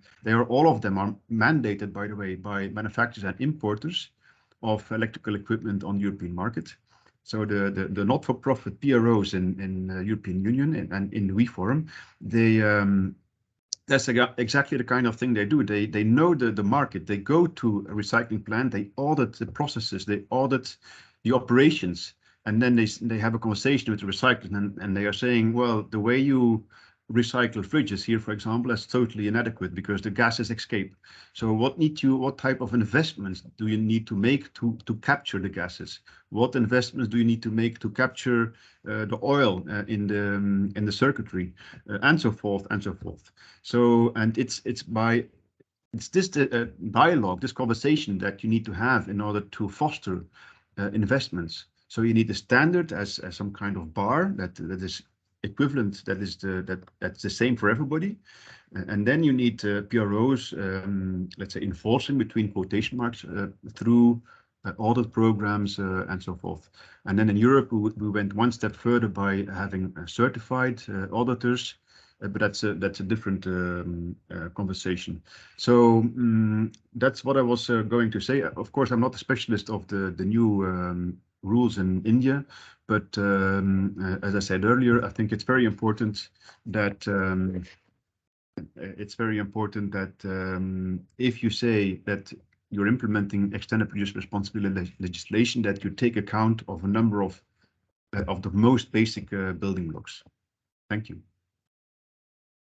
all of them are mandated, by the way, by manufacturers and importers of electrical equipment on the European market. So the not-for-profit PROs in the European Union and in the WE Forum, that's exactly the kind of thing they do. They know the market. They go to a recycling plant. They audit the processes. They audit the operations, and then they have a conversation with the recyclers, and they are saying, well, the way you recycle fridges here, for example, is totally inadequate because the gases escape. So what type of investments do you need to make to capture the gases? What investments do you need to make to capture the oil in the circuitry, and so forth and so forth. So, and it's this dialogue, this conversation that you need to have in order to foster investments. So you need a standard as some kind of bar that is equivalent, that's the same for everybody, and then you need PROs, let's say, enforcing between quotation marks through audit programs and so forth. And then in Europe we went one step further by having certified auditors, but that's a different conversation. So that's what I was going to say. Of course, I'm not a specialist of the new rules in India, but as I said earlier, I think it's very important that if you say that you're implementing extended producer responsibility legislation, that you take account of a number of of the most basic building blocks. Thank you.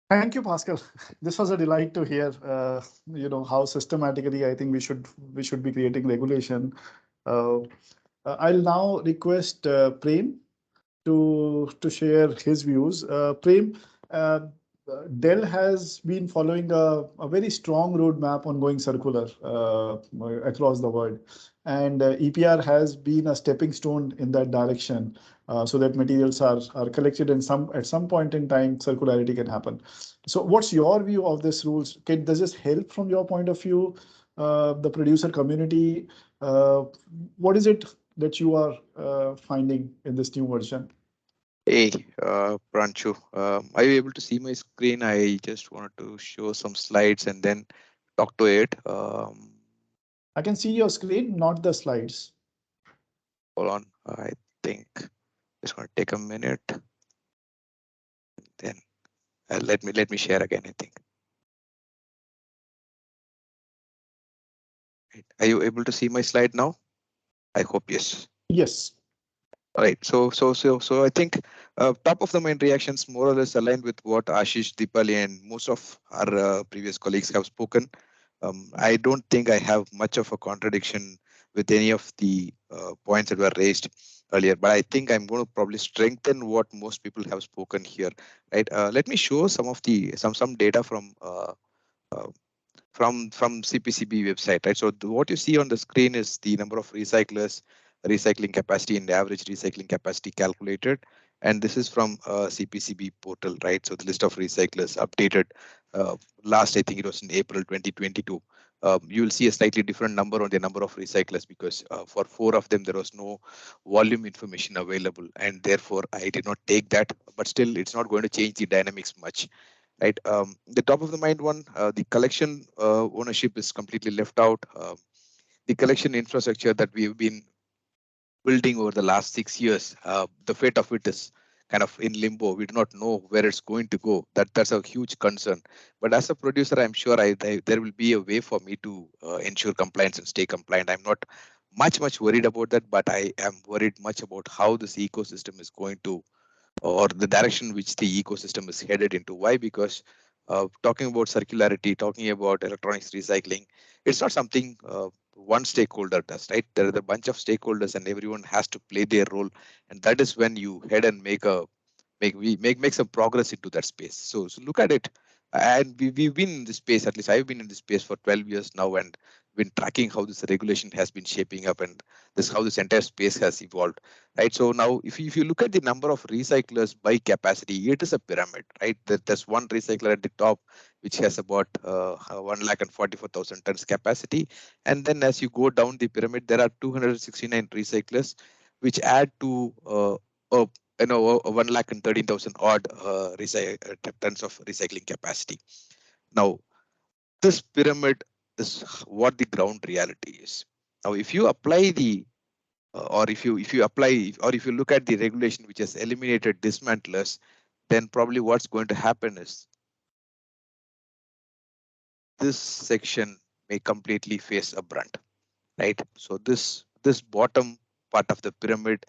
Thank you, Pascal. This was a delight to hear. How systematically I think we should be creating regulation. I'll now request Prem to share his views. Prem, Dell has been following a very strong roadmap on going circular across the world, and EPR has been a stepping stone in that direction, so that materials are collected and at some point in time circularity can happen. So, what's your view of this rules? Does this help from your point of view, the producer community? What is it that you are finding in this new version? Hey, Pranchu, are you able to see my screen? I just wanted to show some slides and then talk to it. I can see your screen, not the slides. Hold on, I think it's going to take a minute. Then let me share again, I think. Are you able to see my slide now? I hope yes. Yes. All right. So I think top of the mind reactions more or less aligned with what Ashish, Deepali, and most of our previous colleagues have spoken. I don't think I have much of a contradiction with any of the points that were raised earlier, but I think I'm going to probably strengthen what most people have spoken here. Right. Let me show some of the some data from CPCB website, right? So what you see on the screen is the number of recyclers, recycling capacity, and the average recycling capacity calculated. And this is from CPCB portal, right? So the list of recyclers updated last, I think it was in April 2022. You will see a slightly different number on the number of recyclers because for 4 of them, there was no volume information available. And therefore, I did not take that, but still it's not going to change the dynamics much. Right, the top of the mind one, the collection ownership is completely left out. The collection infrastructure that we've been building over the last 6 years, the fate of it is kind of in limbo. We do not know where it's going to go. That's a huge concern. But as a producer, I'm sure there will be a way for me to ensure compliance and stay compliant. I'm not much worried about that, but I am worried much about how this ecosystem is going to, or the direction which the ecosystem is headed into. Why? Because talking about circularity, talking about electronics recycling, it's not something one stakeholder does, right? There are a bunch of stakeholders and everyone has to play their role. And that is when you head and make some progress into that space. So look at it. And we've been in this space, at least I've been in this space for 12 years now, and been tracking how this regulation has been shaping up and how this entire space has evolved, right? So now if you look at the number of recyclers by capacity, it is a pyramid, right? There's one recycler at the top, which has about 1,44,000 tons capacity. And then as you go down the pyramid, there are 269 recyclers, which add to 1,13,000 odd tons of recycling capacity. Now, this pyramid is what the ground reality is. Now, if you apply the or if you look at the regulation which has eliminated dismantlers, then probably what's going to happen is this section may completely face a brunt, right? So this bottom part of the pyramid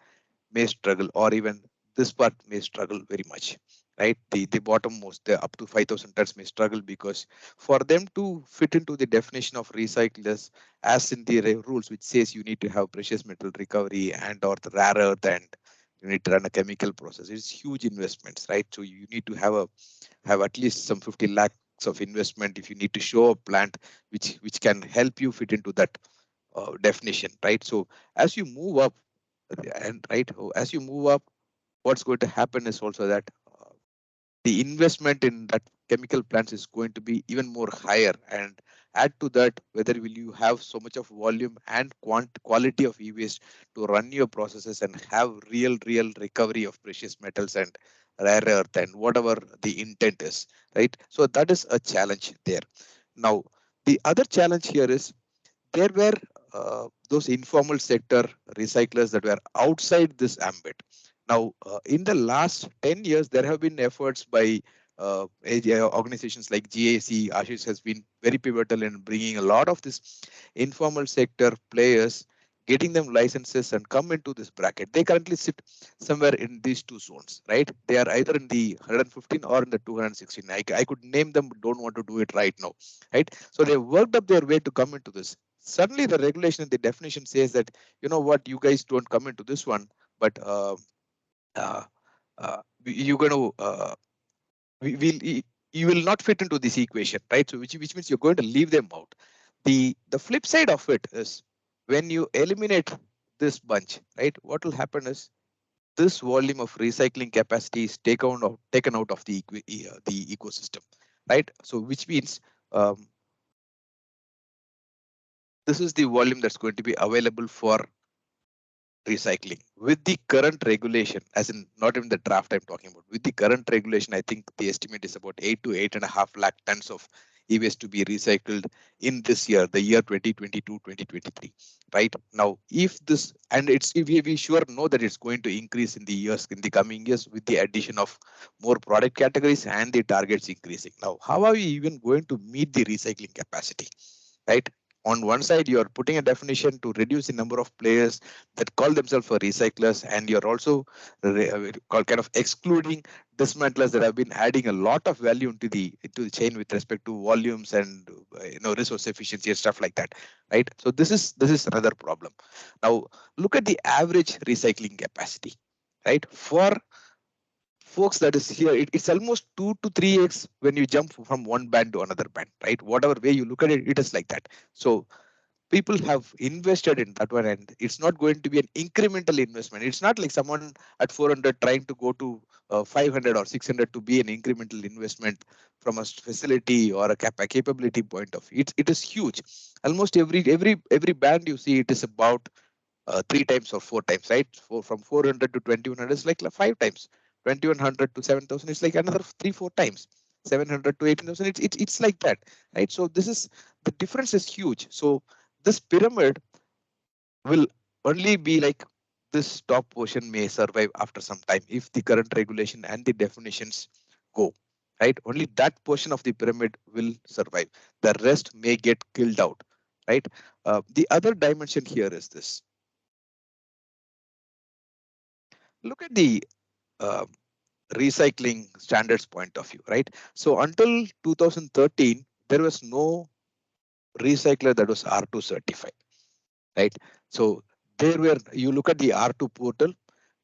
may struggle, or even this part may struggle very much, right? The bottommost, the up to 5,000 tons may struggle, because for them to fit into the definition of recyclers as in the rules, which says you need to have precious metal recovery and or the rare earth, and you need to run a chemical process. It's huge investments, right? So you need to have at least some 50 lakhs of investment if you need to show a plant which can help you fit into that definition, right? So as you move up, what's going to happen is also that the investment in that chemical plants is going to be even more higher, and add to that, whether will you have so much of volume and quality of e-waste to run your processes and have real recovery of precious metals and rare earth and whatever the intent is, right? So that is a challenge there. Now, the other challenge here is there were those informal sector recyclers that were outside this ambit. Now, in the last 10 years, there have been efforts by organizations like GAC. Ashish has been very pivotal in bringing a lot of this informal sector players getting them licenses and come into this bracket. They currently sit somewhere in these two zones, right? They are either in the 115 or in the 216. I could name them, but don't want to do it right now, right? So they worked up their way to come into this. Suddenly the regulation and the definition says that, you know what, you guys don't come into this one, but you're going to, you will not fit into this equation, right? So which means you're going to leave them out. The flip side of it is when you eliminate this bunch, right? What will happen is this volume of recycling capacity is taken out of the ecosystem, right? So which means this is the volume that's going to be available for recycling. With the current regulation, as in not even the draft I'm talking about, with the current regulation, I think the estimate is about 8 to 8.5 lakh tons of e-waste to be recycled in this year, the year 2022-2023. Right now, if this, and we sure know that it's going to increase in the coming years with the addition of more product categories and the targets increasing. Now, how are we even going to meet the recycling capacity? Right? On one side, you're putting a definition to reduce the number of players that call themselves for recyclers, and you're also kind of excluding dismantlers that have been adding a lot of value into the chain with respect to volumes and resource efficiency and stuff like that, right? So this is another problem. Now look at the average recycling capacity, right? For folks that is here, it's almost 2 to 3x when you jump from one band to another band, right? Whatever way you look at it, it is like that. So people have invested in that one, and it's not going to be an incremental investment. It's not like someone at 400 trying to go to 500 or 600 to be an incremental investment from a facility or a capability point of view. It is huge. Almost every band you see, it is about 3 times or 4 times, right? From 400 to 2100 is like 5 times. 2100 to 7000 is like another 3-4 times. 700 to 18,000, it's like that, right? So this is, the difference is huge. So this pyramid will only be like, this top portion may survive after some time if the current regulation and the definitions go, right? Only that portion of the pyramid will survive. The rest may get killed out, right? The other dimension here is this. Look at the recycling standards point of view, right? So until 2013, there was no recycler that was R2 certified, right? So there were, you look at the R2 portal,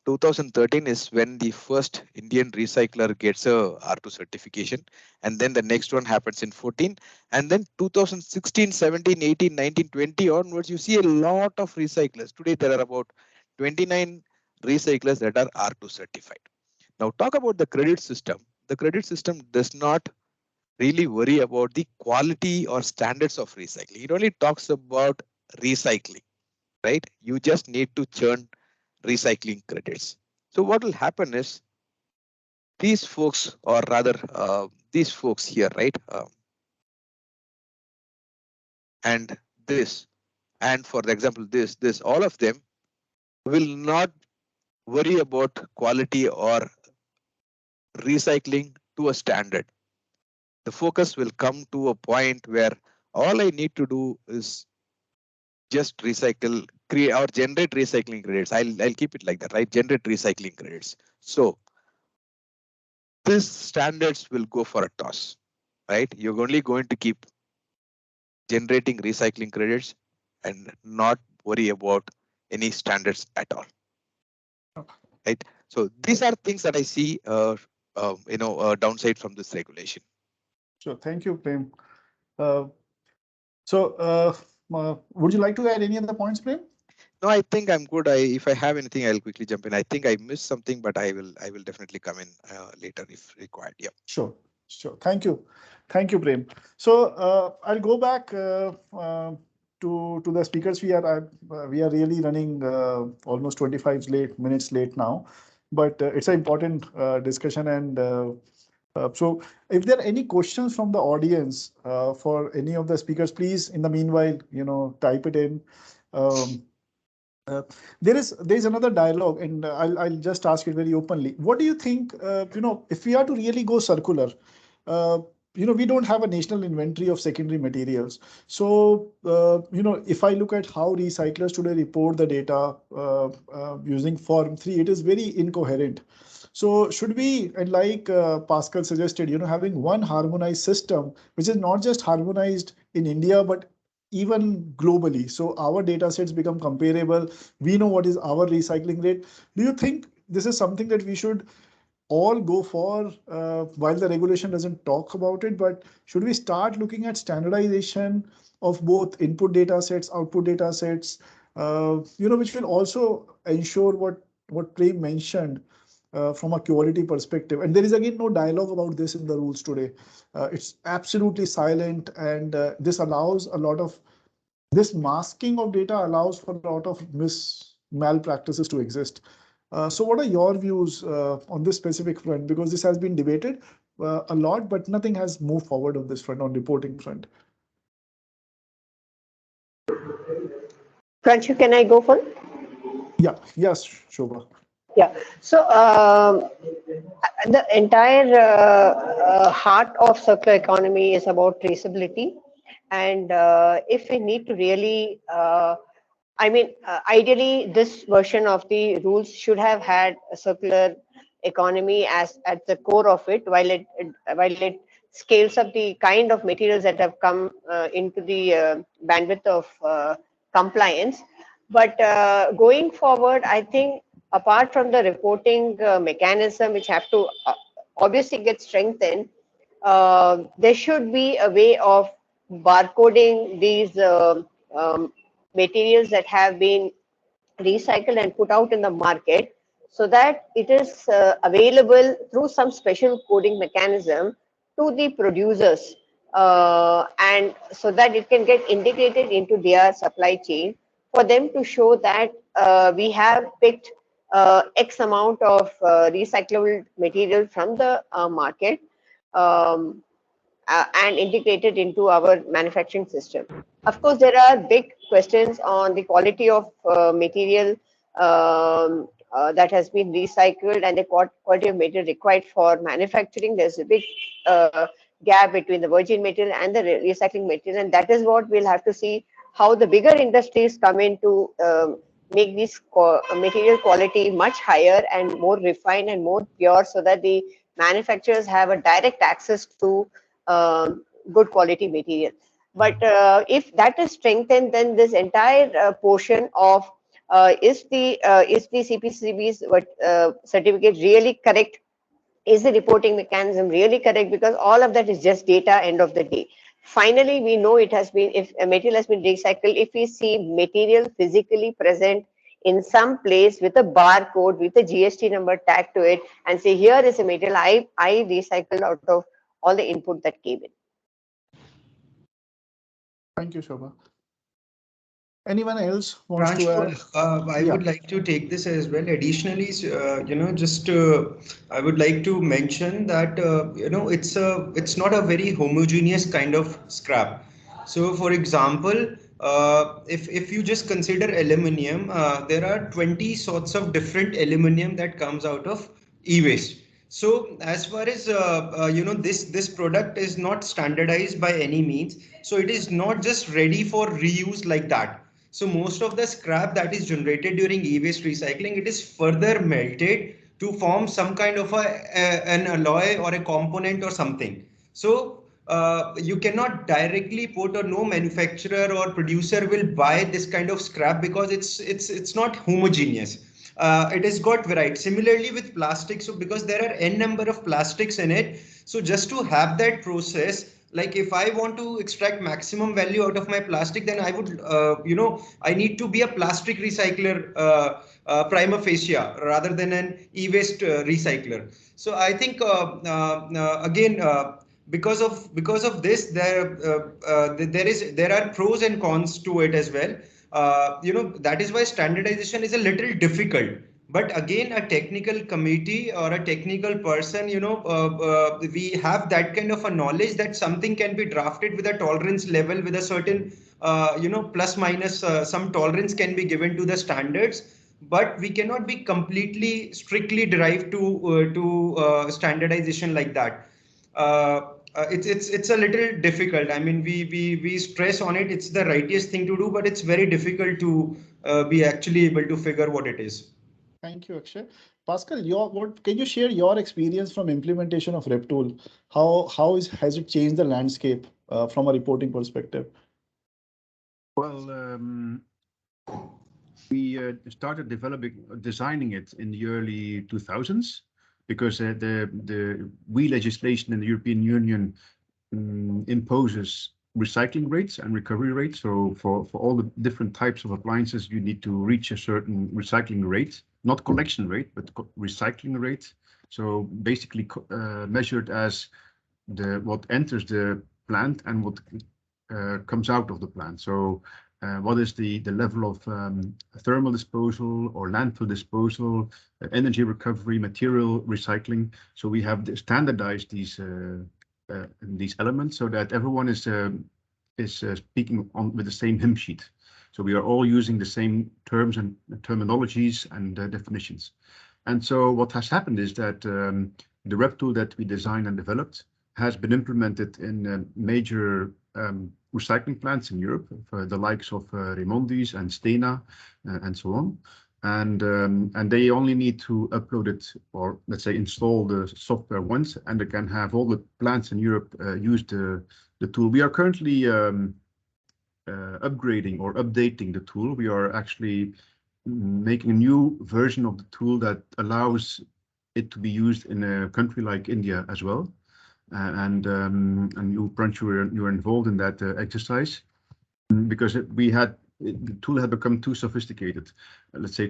2013 is when the first Indian recycler gets a R2 certification, and then the next one happens in 14, and then 2016, 17, 18, 19, 20 onwards, you see a lot of recyclers. Today there are about 29 recyclers that are R2 certified. Now talk about the credit system. The credit system does not really worry about the quality or standards of recycling. It only talks about recycling, right? You just need to churn recycling credits. So what will happen is these folks, or rather these folks here, right? And this, and for the example, this, all of them will not worry about quality or recycling to a standard. The focus will come to a point where all I need to do is just recycle, create or generate recycling credits. I'll keep it like that, right? Generate recycling credits. So these standards will go for a toss, right? You're only going to keep generating recycling credits and not worry about any standards at all, right? So these are things that I see, downside from this regulation. Sure, thank you, Prem. Would you like to add any other points, Prem? No, I think I'm good. If I have anything, I'll quickly jump in. I think I missed something, but I will definitely come in later if required. Yeah. Sure. Thank you, Prem. So I'll go back to the speakers. We are really running almost 25 minutes late now, but it's an important discussion. And so if there are any questions from the audience for any of the speakers, please, in the meanwhile, type it in. There is another dialogue, and I'll just ask it very openly. What do you think? If we are to really go circular, we don't have a national inventory of secondary materials. So, if I look at how recyclers today report the data using Form 3, it is very incoherent. So should we, and like Pascal suggested, having one harmonized system, which is not just harmonized in India, but even globally. So our data sets become comparable. We know what is our recycling rate. Do you think this is something that we should all go for while the regulation doesn't talk about it, but should we start looking at standardization of both input data sets, output data sets, which will also ensure what Prem mentioned from a quality perspective. And there is again no dialogue about this in the rules today. It's absolutely silent, and this masking of data allows for a lot of malpractices to exist. So what are your views on this specific front? Because this has been debated a lot, but nothing has moved forward on this front, on reporting front. Pranshu, can I go for it? Yeah, yes, Shobha. Yeah. So the entire heart of circular economy is about traceability. And if we need to really, ideally, this version of the rules should have had a circular economy as at the core of it, while it scales up the kind of materials that have come into the bandwidth of compliance. But going forward, I think apart from the reporting mechanism, which have to obviously get strengthened, there should be a way of barcoding these materials that have been recycled and put out in the market, so that it is available through some special coding mechanism to the producers, and so that it can get integrated into their supply chain for them to show that we have picked X amount of recyclable material from the market, and integrated into our manufacturing system. Of course, there are big questions on the quality of material that has been recycled and the quality of material required for manufacturing. There's a big gap between the virgin material and the recycling material, and that is what we'll have to see how the bigger industries come in to make this material quality much higher and more refined and more pure, so that the manufacturers have a direct access to good quality material. But if that is strengthened, then this entire portion of is the CPCB's certificate really correct? Is the reporting mechanism really correct? Because all of that is just data end of the day. Finally, we know it has been, if a material has been recycled, if we see material physically present in some place with a barcode, with a GST number tagged to it, and say, here is a material I recycled out of all the input that came in. Thank you, Shobha. Anyone else wants to add? I would like to take this as well. Additionally, I would like to mention that it's not a very homogeneous kind of scrap. So, for example, if you just consider aluminium, there are 20 sorts of different aluminium that comes out of e-waste. So as far as this product is not standardized by any means, so it is not just ready for reuse like that. So most of the scrap that is generated during e-waste recycling, it is further melted to form some kind of an alloy or a component or something. So you cannot directly put, or no manufacturer or producer will buy this kind of scrap, because it's not homogeneous. It has got variety. Similarly with plastic, so because there are n number of plastics in it, so just to have that process, like if I want to extract maximum value out of my plastic, then I would, I need to be a plastic recycler prima facie rather than an e-waste recycler. So I think again, because of this, there are pros and cons to it as well. That is why standardization is a little difficult. But again, a technical committee or a technical person, we have that kind of a knowledge that something can be drafted with a tolerance level, with a certain, plus minus some tolerance can be given to the standards. But we cannot be completely strictly derived to standardization like that. it's a little difficult. I mean, we stress on it. It's the righteous thing to do, but it's very difficult to be actually able to figure what it is. Thank you, Akshay. Pascal, can you share your experience from implementation of RepTool? Has it changed the landscape from a reporting perspective? Well, we started designing it in the early 2000s because the WE legislation in the European Union imposes recycling rates and recovery rates. So for all the different types of appliances, you need to reach a certain recycling rate, not collection rate, but recycling rate. So basically measured as what enters the plant and what comes out of the plant. So what is the level of thermal disposal or landfill disposal, energy recovery, material recycling. So we have standardized these elements so that everyone is speaking with the same hymn sheet. So we are all using the same terms and terminologies and definitions. And so what has happened is that the RepTool that we designed and developed has been implemented in major recycling plants in Europe, for the likes of Remondis and Stena and so on. And they only need to upload it, or let's say install the software once, and they can have all the plants in Europe use the tool. We are currently upgrading or updating the tool. We are actually making a new version of the tool that allows it to be used in a country like India as well. And you, Pranchu, you were involved in that exercise because the tool had become too sophisticated, let's say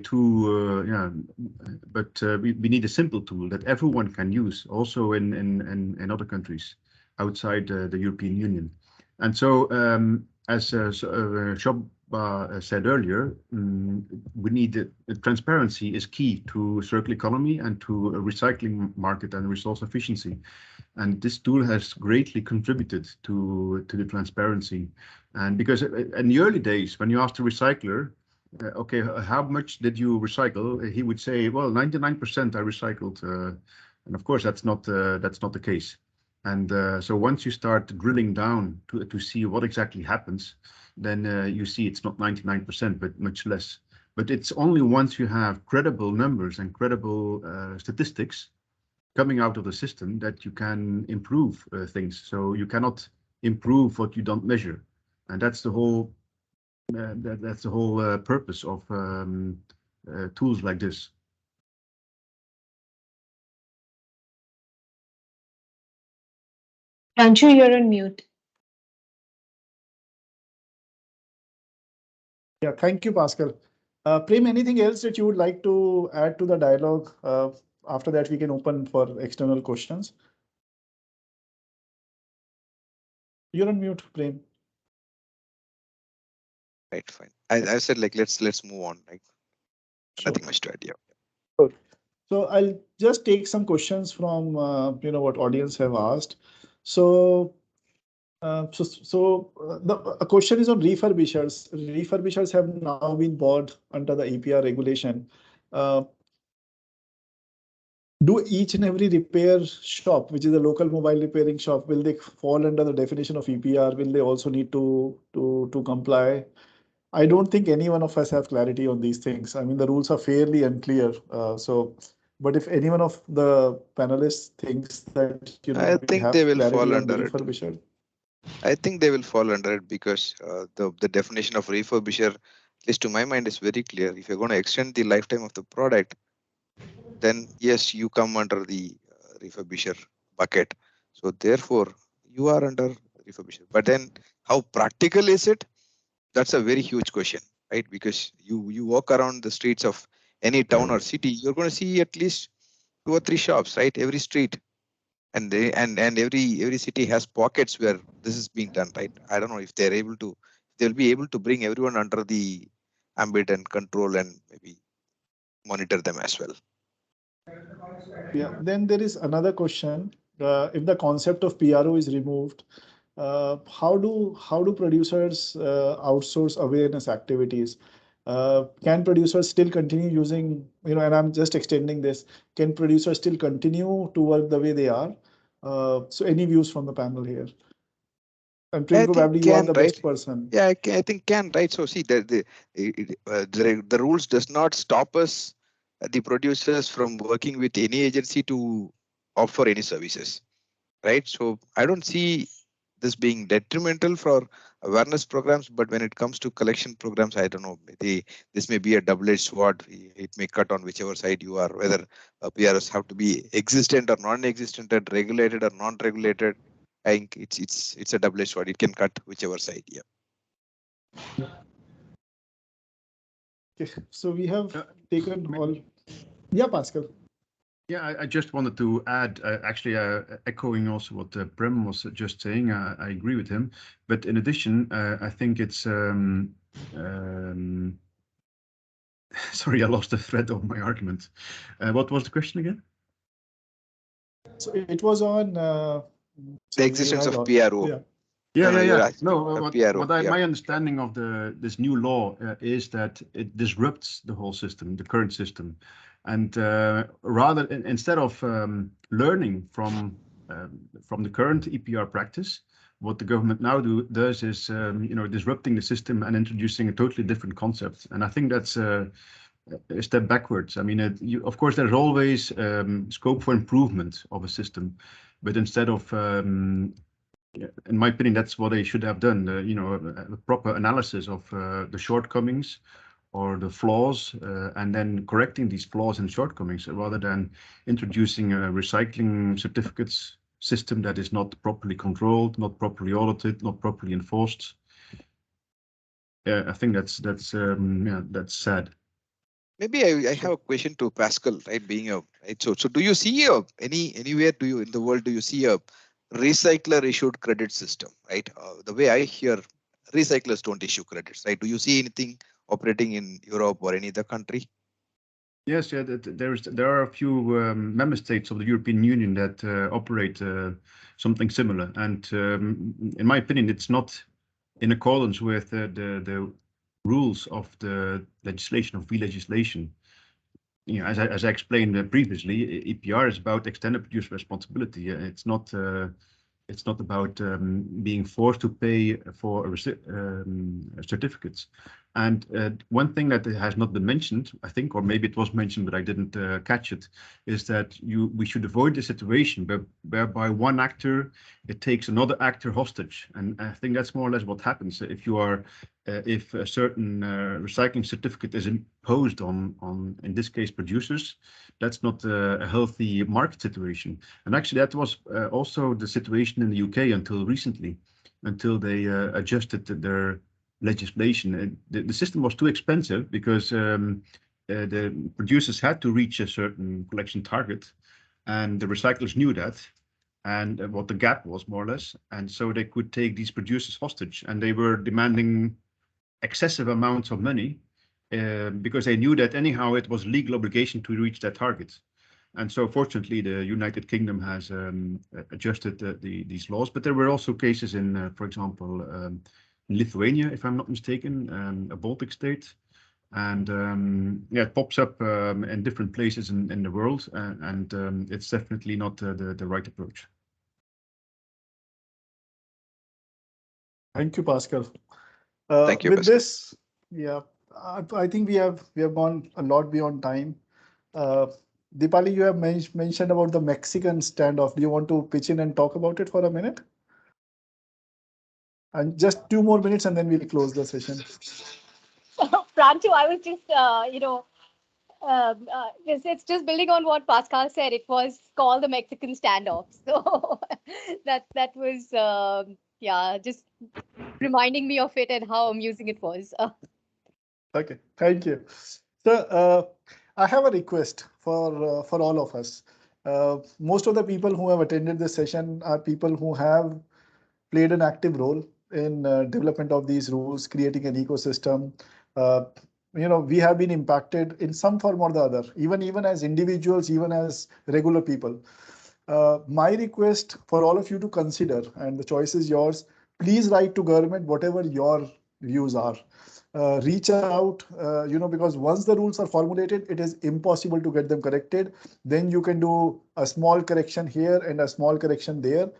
but we need a simple tool that everyone can use, also in other countries outside the European Union. And so, as Shobha said earlier, we need transparency is key to circular economy and to a recycling market and resource efficiency. And this tool has greatly contributed to the transparency. And because in the early days, when you asked the recycler, okay, how much did you recycle? He would say, well, 99% I recycled. And of course, that's not the case. And so once you start drilling down to see what exactly happens, then you see it's not 99%, but much less. But it's only once you have credible numbers and credible statistics coming out of the system that you can improve things. So you cannot improve what you don't measure, and that's the whole purpose of tools like this. Pranchu, you're on mute. Yeah, thank you, Pascal. Prem, anything else that you would like to add to the dialogue? After that, we can open for external questions. You're on mute, Prem. Right, fine. I said like let's move on. Like Sure. nothing much to add. Yeah. Good. So I'll just take some questions from what audience have asked. So a question is on refurbishers. Refurbishers have now been bought under the EPR regulation. Do each and every repair shop, which is a local mobile repairing shop, will they fall under the definition of EPR? Will they also need to comply? I don't think any one of us have clarity on these things. I mean, the rules are fairly unclear. But if any one of the panelists thinks that I think they will fall on the under it. refurbisher. I think they will fall under it because the definition of refurbisher, at least to my mind, is very clear. If you're going to extend the lifetime of the product, then yes, you come under the refurbisher bucket. So therefore, you are under refurbisher. But then, how practical is it? That's a very huge question, right? Because you walk around the streets of any town or city, you're going to see at least 2 or 3 shops, right? Every street, and every city has pockets where this is being done, right? I don't know if they'll be able to bring everyone under the ambit and control and maybe monitor them as well. Yeah, then there is another question. If the concept of PRO is removed, how do producers outsource awareness activities? Can producers still continue using, and I'm just extending this, can producers still continue to work the way they are? So any views from the panel here? And I think probably you are the right? best person. Yeah, I think can, right? So see, the rules does not stop us, the producers, from working with any agency to offer any services, right? So I don't see this being detrimental for awareness programs, but when it comes to collection programs, I don't know. This may be a double-edged sword. It may cut on whichever side you are, whether PRS have to be existent or non-existent, and regulated or non-regulated. I think it's a double-edged sword. It can cut whichever side. Yeah. Okay, so we have taken all. Yeah, Pascal. Yeah, I just wanted to add, actually, echoing also what Prem was just saying. I agree with him. But in addition, I think it's sorry, I lost the thread of my argument. What was the question again? So it was on The existence of PRO. Yeah. Yeah. No, my understanding of this new law is that it disrupts the whole system, the current system, and rather instead of learning from the current EPR practice, what the government now does is disrupting the system and introducing a totally different concept. And I think that's a step backwards. I mean, of course, there's always scope for improvement of a system, but instead of in my opinion, that's what they should have done. A proper analysis of the shortcomings or the flaws, and then correcting these flaws and shortcomings, rather than introducing a recycling certificates system that is not properly controlled, not properly audited, not properly enforced. I think that's sad. Maybe I have a question to Pascal, right? So do you see anywhere in the world do you see a recycler issued credit system, right? The way I hear, recyclers don't issue credits, right? Do you see anything operating in Europe or any other country? Yes, yeah, there are a few member states of the European Union that operate something similar, and in my opinion, it's not in accordance with the rules of the legislation of legislation. As I explained previously, EPR is about extended producer responsibility. It's not about being forced to pay for certificates. And one thing that has not been mentioned, I think, or maybe it was mentioned, but I didn't catch it, is that we should avoid the situation whereby one actor takes another actor hostage. And I think that's more or less what happens if a certain recycling certificate is imposed on, in this case, producers. That's not a healthy market situation. And actually, that was also the situation in the UK until recently, until they adjusted their legislation. The system was too expensive because the producers had to reach a certain collection target, and the recyclers knew that, and what the gap was, more or less. And so they could take these producers hostage, and they were demanding excessive amounts of money because they knew that anyhow it was legal obligation to reach that target. And so fortunately, the United Kingdom has adjusted these laws, but there were also cases in, for example, in Lithuania, if I'm not mistaken, a Baltic state. And it pops up in different places in the world, and it's definitely not the right approach. Thank you, Pascal. Thank you, with Pascal. this, yeah, I think we have gone a lot beyond time. Deepali, you have mentioned about the Mexican standoff. Do you want to pitch in and talk about it for a minute? And just 2 more minutes, and then we'll close the session. Pranchu, I was just, it's just building on what Pascal said. It was called the Mexican Standoff. So that was, just reminding me of it and how amusing it was. Okay, thank you. So I have a request for all of us. Most of the people who have attended this session are people who have played an active role in development of these rules, creating an ecosystem. We have been impacted in some form or the other, even as individuals, even as regular people. My request for all of you to consider, and the choice is yours, please write to government whatever your views are. reach out, because once the rules are formulated, it is impossible to get them corrected. Then you can do a small correction here and a small correction there.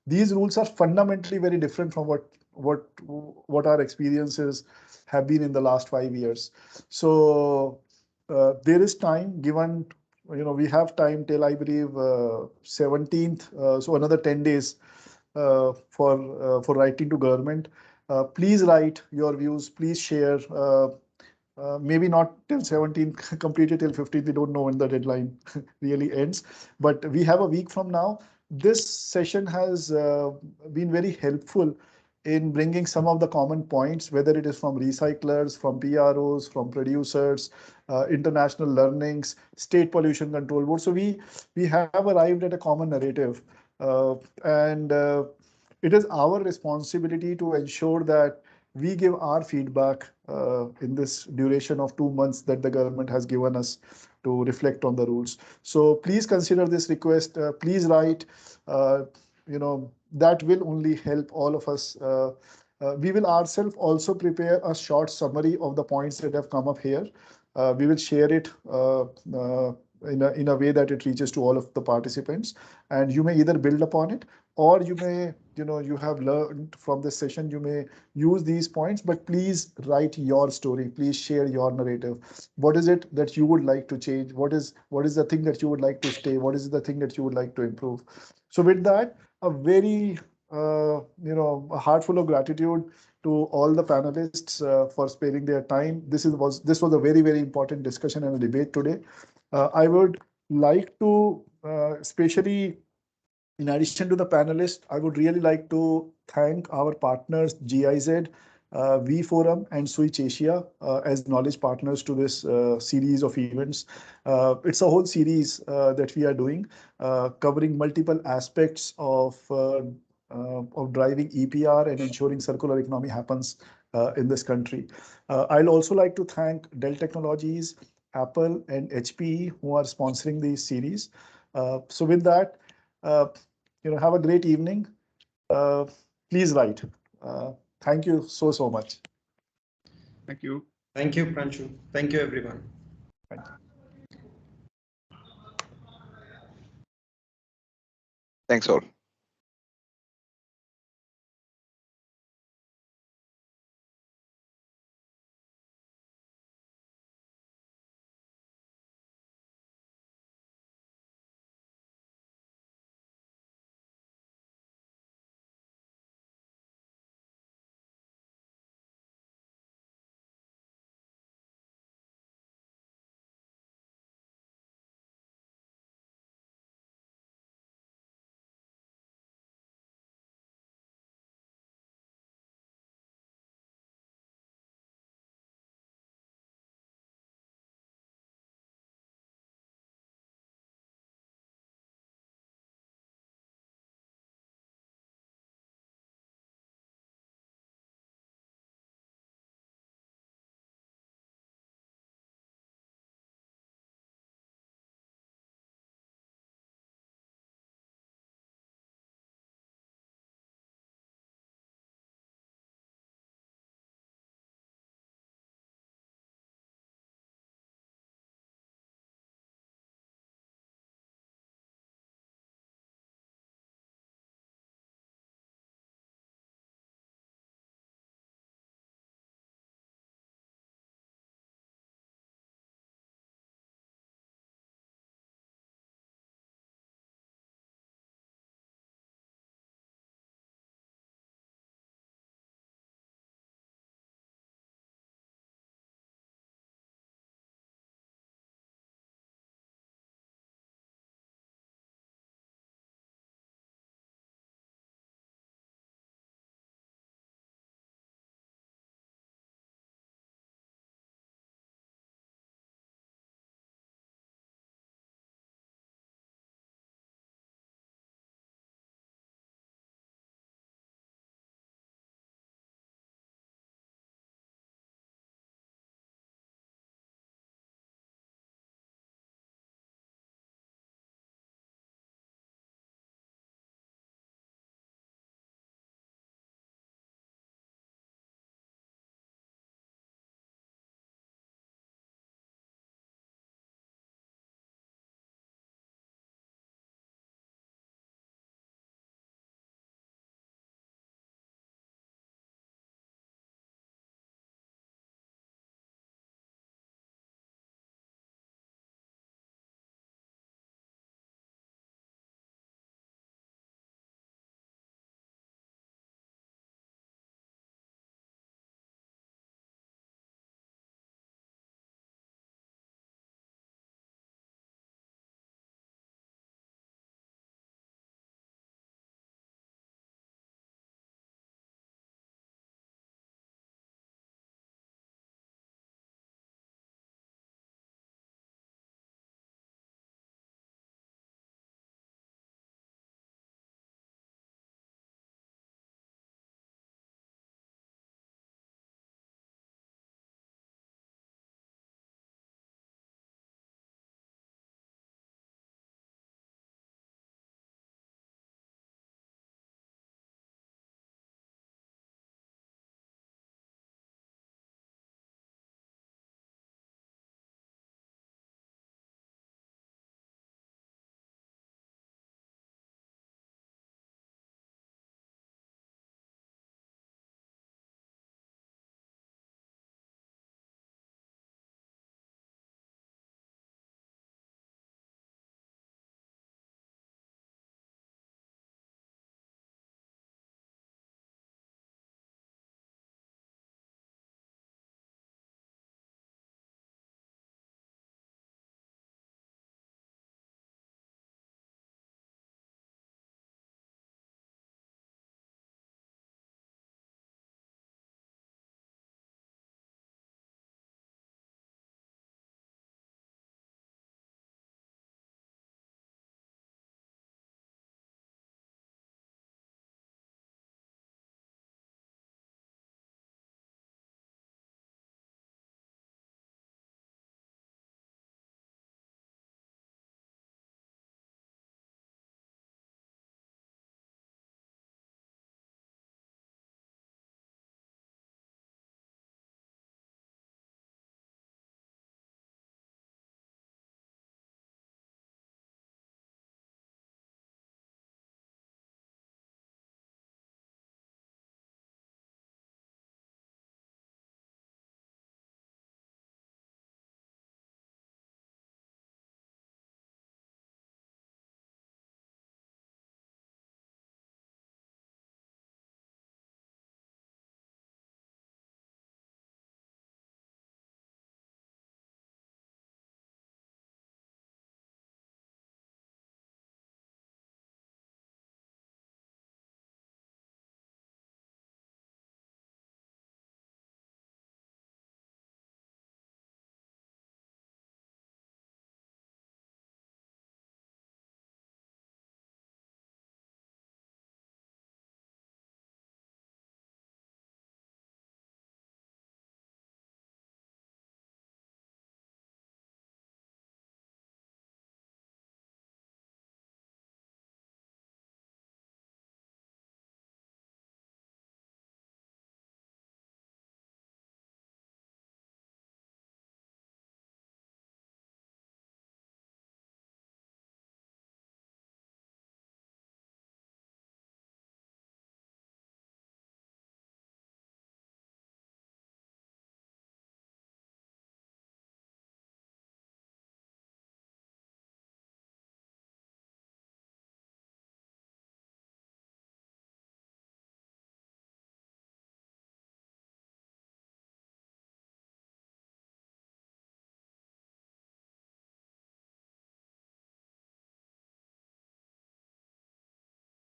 These rules are fundamentally very different from what our experiences have been in the last 5 years. So there is time given. We have time till, I believe, 17th, so another 10 days for writing to government. Please write your views. Please share. Maybe not till 17th, completed till 15th. We don't know when the deadline really ends. But we have a week from now. This session has been very helpful in bringing some of the common points, whether it is from recyclers, from PROs, from producers, international learnings, state pollution control board. So we have arrived at a common narrative, and it is our responsibility to ensure that we give our feedback in this duration of 2 months that the government has given us to reflect on the rules. So please consider this request. Please write. That will only help all of us. We will ourselves also prepare a short summary of the points that have come up here. We will share it in a way that it reaches to all of the participants, and you may either build upon it, or you may, you have learned from this session, you may use these points, but please write your story. Please share your narrative. What is it that you would like to change? What is the thing that you would like to stay? What is the thing that you would like to improve? So with that, a very, a heart full of gratitude to all the panelists for sparing their time. This was a very, very important discussion and a debate today. I would like to, especially in addition to the panelists, I would really like to thank our partners GIZ, V Forum, and Switch Asia as knowledge partners to this series of events. It's a whole series that we are doing, covering multiple aspects of driving EPR and ensuring circular economy happens in this country. I'll also like to thank Dell Technologies, Apple, and HPE who are sponsoring these series. So with that, have a great evening. Please write. Thank you so much. Thank you. Thank you, Pranshu. Thank you, everyone. Thank you. Thanks all.